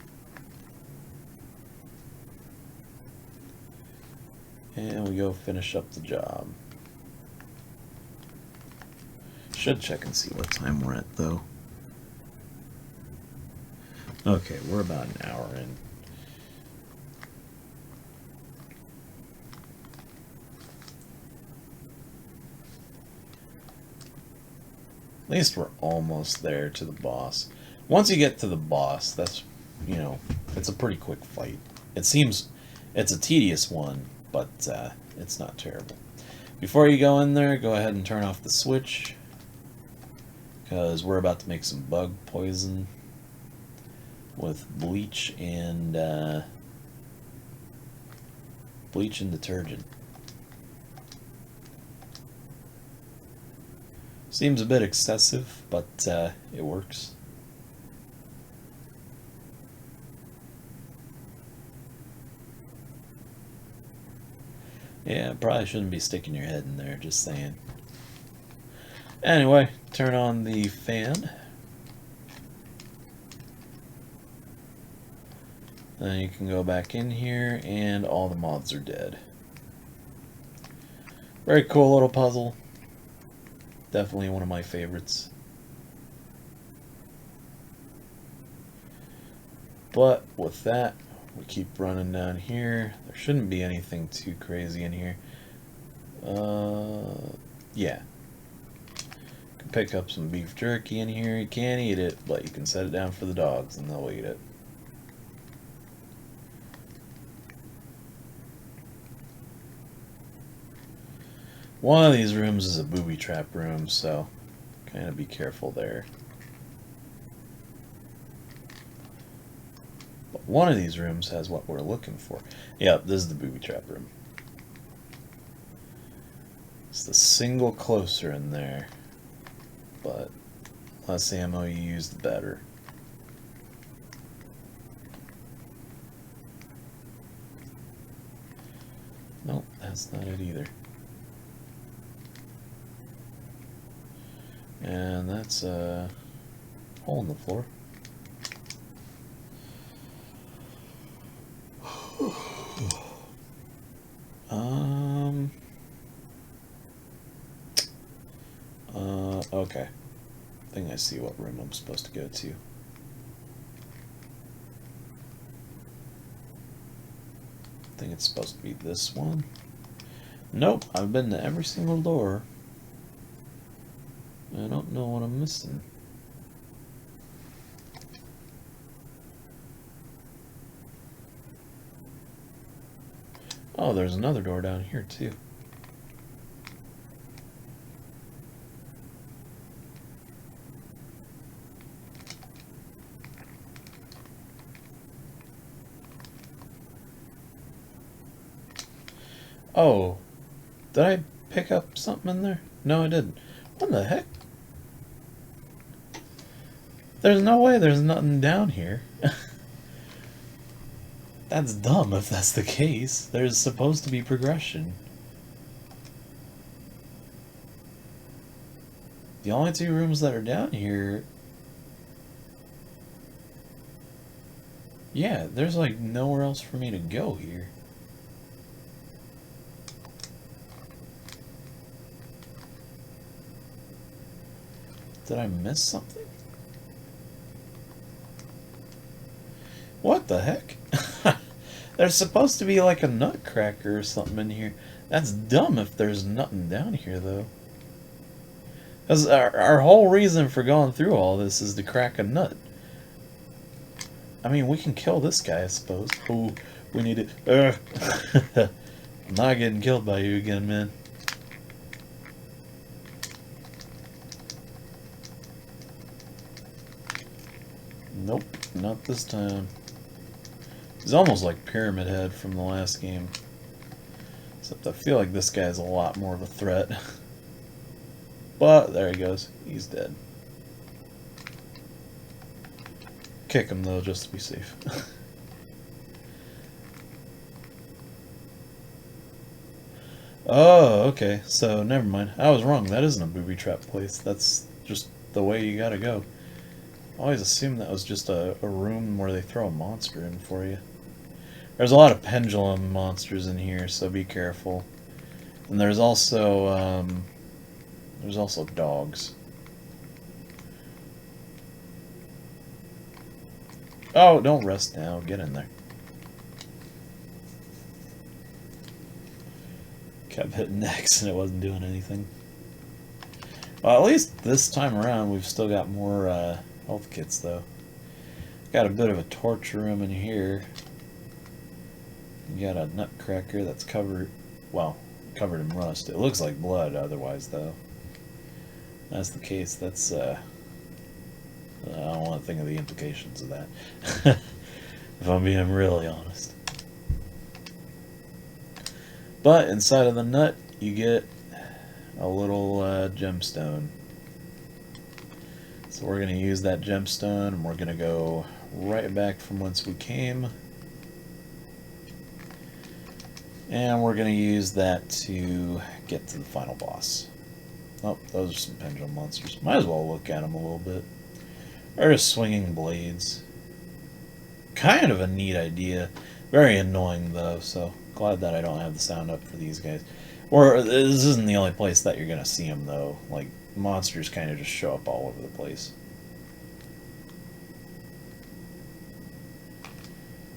Speaker 1: And we go finish up the job. Should check and see what time we're at, though. Okay, we're about an hour in. At least we're almost there to the boss. Once you get to the boss, that's, you know, it's a pretty quick fight. It seems it's a tedious one, but it's not terrible. Before you go in there, go ahead and turn off the switch, because we're about to make some bug poison with bleach and detergent. Seems a bit excessive, but it works. Yeah, probably shouldn't be sticking your head in there, just saying. Anyway, turn on the fan. Then you can go back in here, and all the moths are dead. Very cool little puzzle. Definitely one of my favorites. But with that, we keep running down here. There shouldn't be anything too crazy in here. Yeah. You can pick up some beef jerky in here. You can't eat it, but you can set it down for the dogs and they'll eat it. One of these rooms is a booby trap room, so kind of be careful there. But one of these rooms has what we're looking for. Yeah, this is the booby trap room. It's the single closer in there, but less ammo you use, the better. Nope, that's not it either. And that's a hole in the floor. okay. I think I see what room I'm supposed to go to. I think it's supposed to be this one. Nope, I've been to every single door. I don't know what I'm missing. Oh, there's another door down here too. Oh, did I pick up something in there? No, I didn't. What the heck? There's no way there's nothing down here. That's dumb if that's the case. There's supposed to be progression. The only two rooms that are down here... Yeah, there's like nowhere else for me to go here. Did I miss something? What the heck? There's supposed to be like a nutcracker or something in here. That's dumb if there's nothing down here, though. Because our whole reason for going through all this is to crack a nut. I mean, we can kill this guy, I suppose. Oh, we need it. I'm not getting killed by you again, man. Nope, not this time. He's almost like Pyramid Head from the last game. Except I feel like this guy's a lot more of a threat. But, there he goes. He's dead. Kick him, though, just to be safe. Oh, okay. So, never mind. I was wrong. That isn't a booby trap place. That's just the way you gotta go. I always assumed that was just a room where they throw a monster in for you. There's a lot of pendulum monsters in here, so be careful. And there's also dogs. Oh, don't rest now. Get in there. Kept hitting X and it wasn't doing anything. Well, at least this time around we've still got more health kits, though. Got a bit of a torture room in here. You got a nutcracker that's covered, well, covered in rust. It looks like blood otherwise, though. That's the case. That's, I don't want to think of the implications of that. If I'm being really honest. But inside of the nut, you get a little gemstone. So we're going to use that gemstone, and we're going to go right back from whence we came. And we're going to use that to get to the final boss. Oh, those are some pendulum monsters. Might as well look at them a little bit. They're just swinging blades. Kind of a neat idea. Very annoying, though, so glad that I don't have the sound up for these guys. Or, this isn't the only place that you're going to see them, though. Like, monsters kind of just show up all over the place.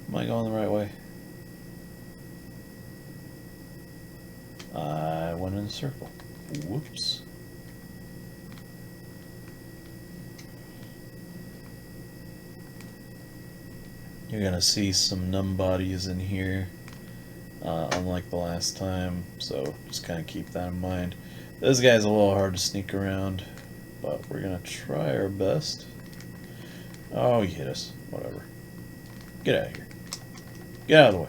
Speaker 1: Am I going the right way? I went in a circle. Whoops. You're gonna see some numb bodies in here, unlike the last time, so just kind of keep that in mind. This guy's a little hard to sneak around, but we're gonna try our best. Oh, he hit us. Whatever. Get out of here. Get out of the way.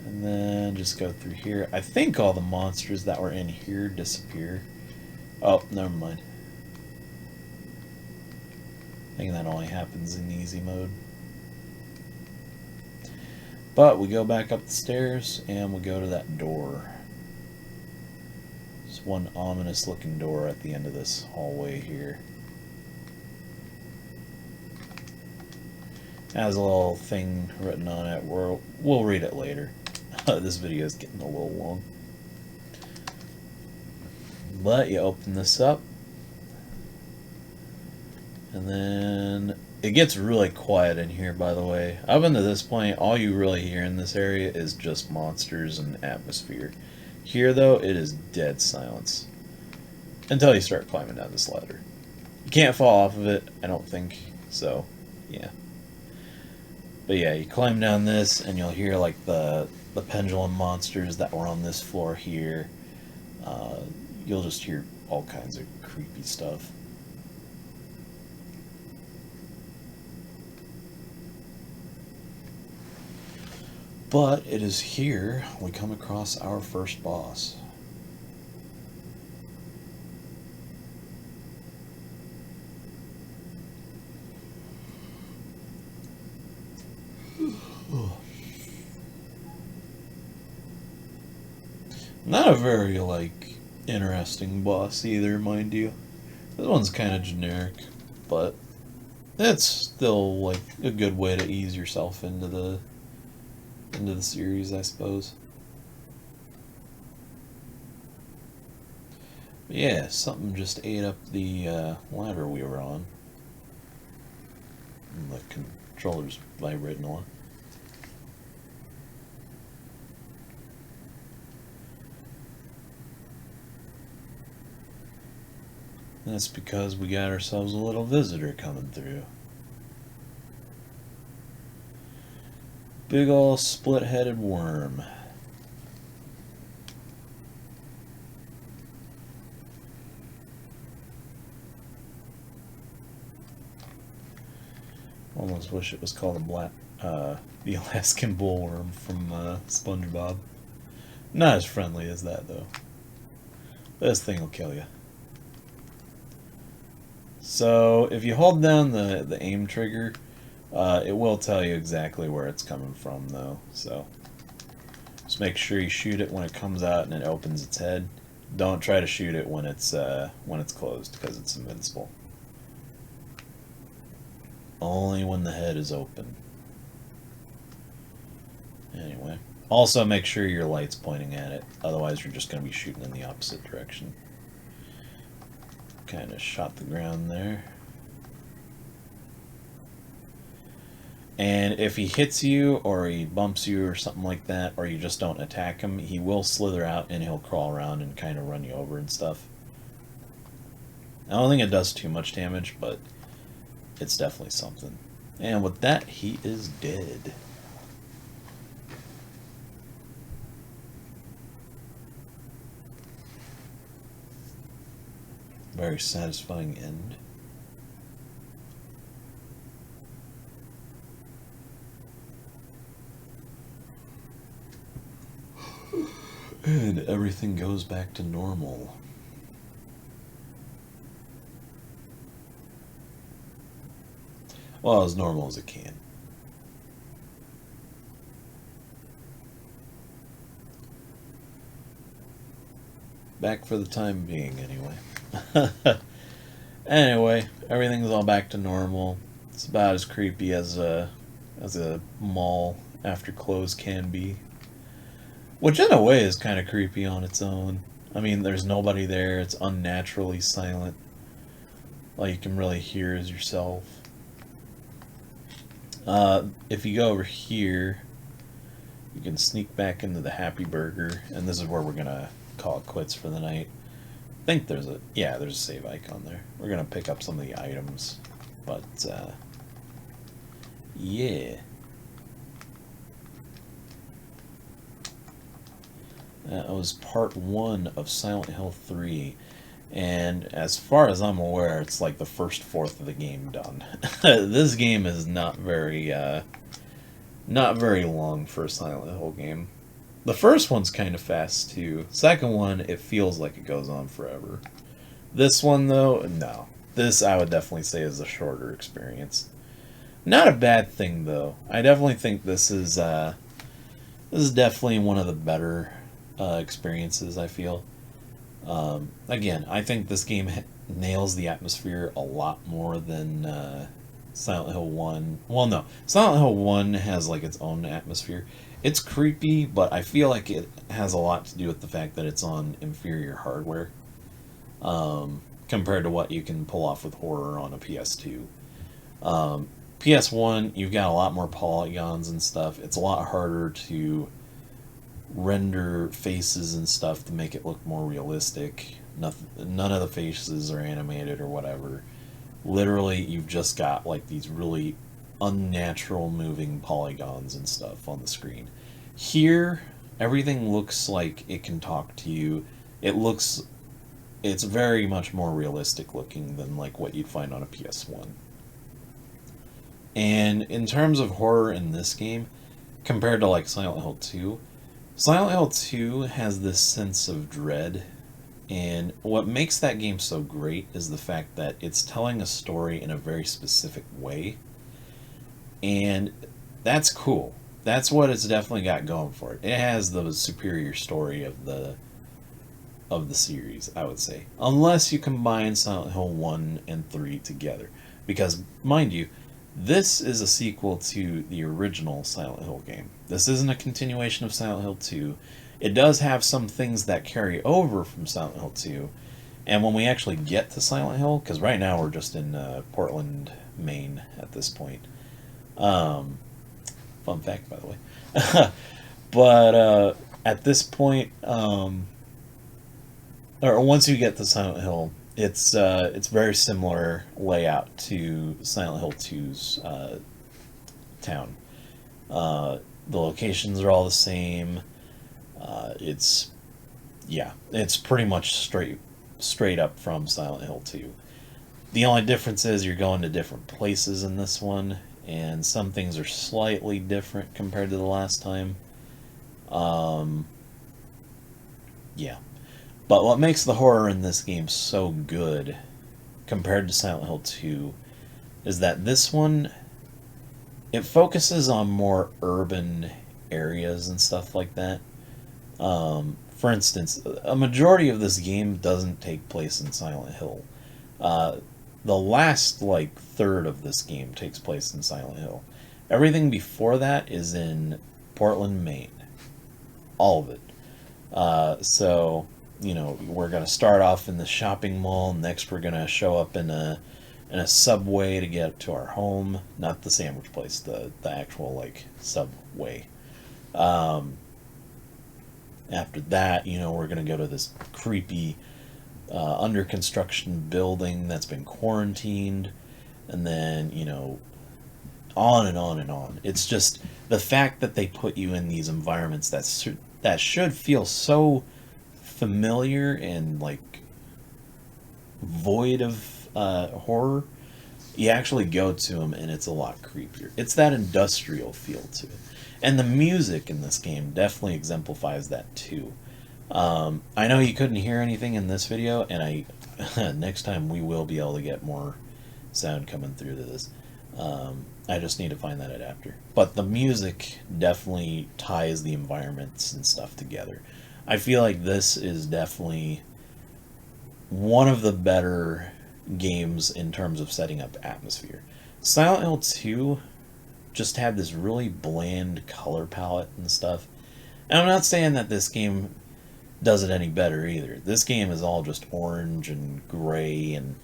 Speaker 1: And then just go through here. I think all the monsters that were in here disappear. Oh, never mind. I think that only happens in easy mode. But we go back up the stairs and we go to that door. There's one ominous looking door at the end of this hallway here. It has a little thing written on it. We'll read it later. This video is getting a little long. But you open this up, and then it gets really quiet in here, by the way. Up until this point, all you really hear in this area is just monsters and atmosphere. Here, though, it is dead silence. Until you start climbing down this ladder. You can't fall off of it, I don't think, so, yeah. But yeah, you climb down this, and you'll hear, like, the pendulum monsters that were on this floor here. You'll just hear all kinds of creepy stuff. But it is here we come across our first boss. Not a very, like, interesting boss either, mind you. This one's kind of generic, but it's still, like, a good way to ease yourself into the series, I suppose. But yeah, something just ate up the ladder we were on. And the controller's vibrating a lot. That's because we got ourselves a little visitor coming through. Big ol' split-headed worm. Almost wish it was called the Alaskan bullworm from SpongeBob. Not as friendly as that, though. This thing will kill you. So, if you hold down the aim trigger, it will tell you exactly where it's coming from, though. So, just make sure you shoot it when it comes out and it opens its head. Don't try to shoot it when it's closed, because it's invincible. Only when the head is open. Anyway, also make sure your light's pointing at it. Otherwise, you're just going to be shooting in the opposite direction. Kind of shot the ground there. And if he hits you or he bumps you or something like that, or you just don't attack him, he will slither out and he'll crawl around and kind of run you over and stuff. I don't think it does too much damage, but it's definitely something. And with that, he is dead. Very satisfying end. And everything goes back to normal. Well, as normal as it can. Back for the time being, anyway. Anyway, everything's all back to normal. It's about as creepy as a mall after close can be. Which in a way is kind of creepy on its own. I mean, there's nobody there, it's unnaturally silent. All you can really hear is yourself. If you go over here, you can sneak back into the Happy Burger, and this is where we're gonna call it quits for the night. I think there's a save icon there. We're gonna pick up some of the items, but yeah. That was part 1 of Silent Hill 3, and as far as I'm aware, it's like the first fourth of the game done. This game is not very long for a Silent Hill game. The first one's kind of fast too. Second one, it feels like it goes on forever. This one, though, no. This I would definitely say is a shorter experience. Not a bad thing, though. I definitely think this is definitely one of the better experiences, I feel. Again, I think this game nails the atmosphere a lot more than Silent Hill 1. Well, no. Silent Hill 1 has like its own atmosphere. It's creepy, but I feel like it has a lot to do with the fact that it's on inferior hardware. compared to what you can pull off with horror on a PS2. PS1, you've got a lot more polygons and stuff. It's a lot harder to render faces and stuff to make it look more realistic. None of the faces are animated or whatever. Literally, you've just got like these really unnatural moving polygons and stuff on the screen. Here, everything looks like it can talk to you. It's very much more realistic looking than like what you'd find on a PS1. And in terms of horror in this game, compared to like Silent Hill 2, Silent Hill 2 has this sense of dread, and what makes that game so great is the fact that it's telling a story in a very specific way, and that's cool. That's what it's definitely got going for it. It has the superior story of the series, I would say. Unless you combine Silent Hill 1 and 3 together. Because, mind you, this is a sequel to the original Silent Hill game. This isn't a continuation of Silent Hill 2. It does have some things that carry over from Silent Hill 2. And when we actually get to Silent Hill, because right now we're just in Portland, Maine at this point. Fun fact, by the way. But at this point, or once you get to Silent Hill, it's very similar layout to Silent Hill 2's town. The locations are all the same. It's pretty much straight up from Silent Hill 2. The only difference is you're going to different places in this one, and some things are slightly different compared to the last time. Yeah. But what makes the horror in this game so good compared to Silent Hill 2 is that this one, it focuses on more urban areas and stuff like that. For instance, a majority of this game doesn't take place in Silent Hill. The last, like, third of this game takes place in Silent Hill. Everything before that is in Portland, Maine. All of it. So, you know, we're going to start off in the shopping mall. Next, we're going to show up in a subway to get to our home. Not the sandwich place, the actual, like, subway. After that, you know, we're going to go to this creepy under construction building that's been quarantined. And then, you know, on and on and on. It's just the fact that they put you in these environments that should feel so familiar and like void of horror. You actually go to them and it's a lot creepier. It's that industrial feel to it. And the music in this game definitely exemplifies that too. I know you couldn't hear anything in this video, and next time we will be able to get more sound coming through to this. I just need to find that adapter. But the music definitely ties the environments and stuff together. I feel like this is definitely one of the better games in terms of setting up atmosphere. Silent Hill 2 just had this really bland color palette and stuff. And I'm not saying that this game does it any better either. This game is all just orange and gray and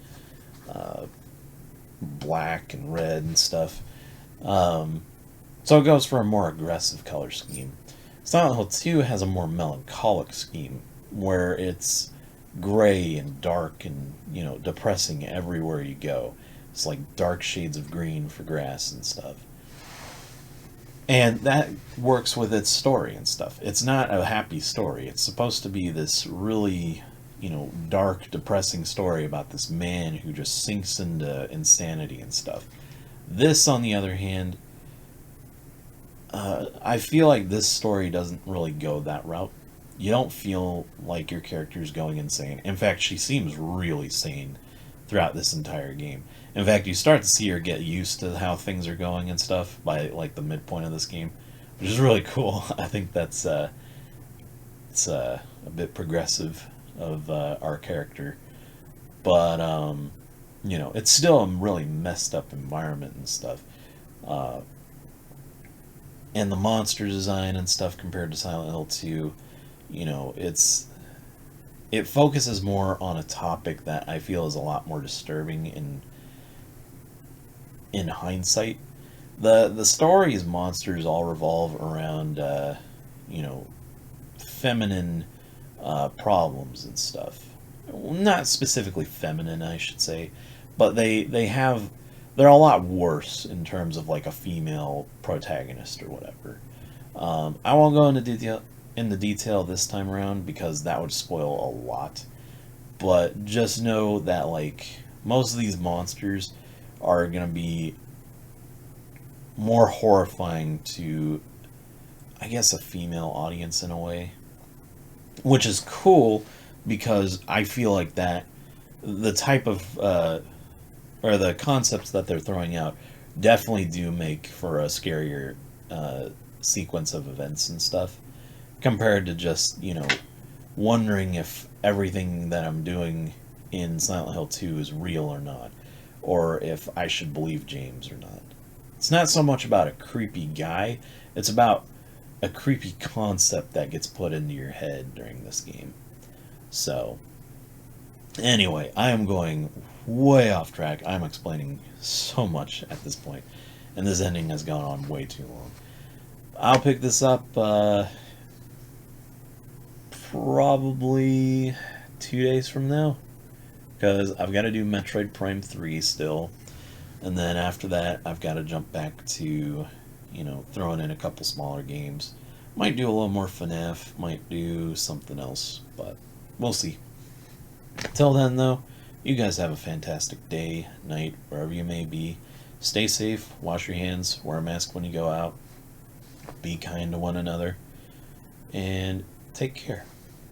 Speaker 1: black and red and stuff. So it goes for a more aggressive color scheme. Silent Hill 2 has a more melancholic scheme where it's gray and dark and, you know, depressing everywhere you go. It's like dark shades of green for grass and stuff. And that works with its story and stuff. It's not a happy story. It's supposed to be this really, you know, dark, depressing story about this man who just sinks into insanity and stuff. This, on the other hand, I feel like this story doesn't really go that route. You don't feel like your character's going insane. In fact, she seems really sane throughout this entire game. In fact, you start to see her get used to how things are going and stuff by like the midpoint of this game, which is really cool. I think that's it's a bit progressive of our character, but you know, it's still a really messed up environment and stuff. And the monster design and stuff compared to Silent Hill 2, you know, it's it focuses more on a topic that I feel is a lot more disturbing in hindsight. The story's monsters all revolve around you know, feminine problems and stuff. Not specifically feminine, I should say, but they're a lot worse in terms of like a female protagonist or whatever. I won't go into detail this time around because that would spoil a lot. But just know that like most of these monsters are gonna be more horrifying to, I guess, a female audience in a way, which is cool because I feel like that the type of or the concepts that they're throwing out definitely do make for a scarier sequence of events and stuff compared to just, you know, wondering if everything that I'm doing in Silent Hill 2 is real or not, or if I should believe James or not. It's not so much about a creepy guy, it's about a creepy concept that gets put into your head during this game. So, anyway, I am going way off track. I'm explaining so much at this point, and this ending has gone on way too long. I'll pick this up probably 2 days from now, because I've got to do Metroid Prime 3 still, and then after that I've got to jump back to, you know, throwing in a couple smaller games. Might do a little more FNAF, might do something else, but we'll see. Till then, though, you guys have a fantastic day, night, wherever you may be. Stay safe, wash your hands, wear a mask when you go out, be kind to one another, and take care.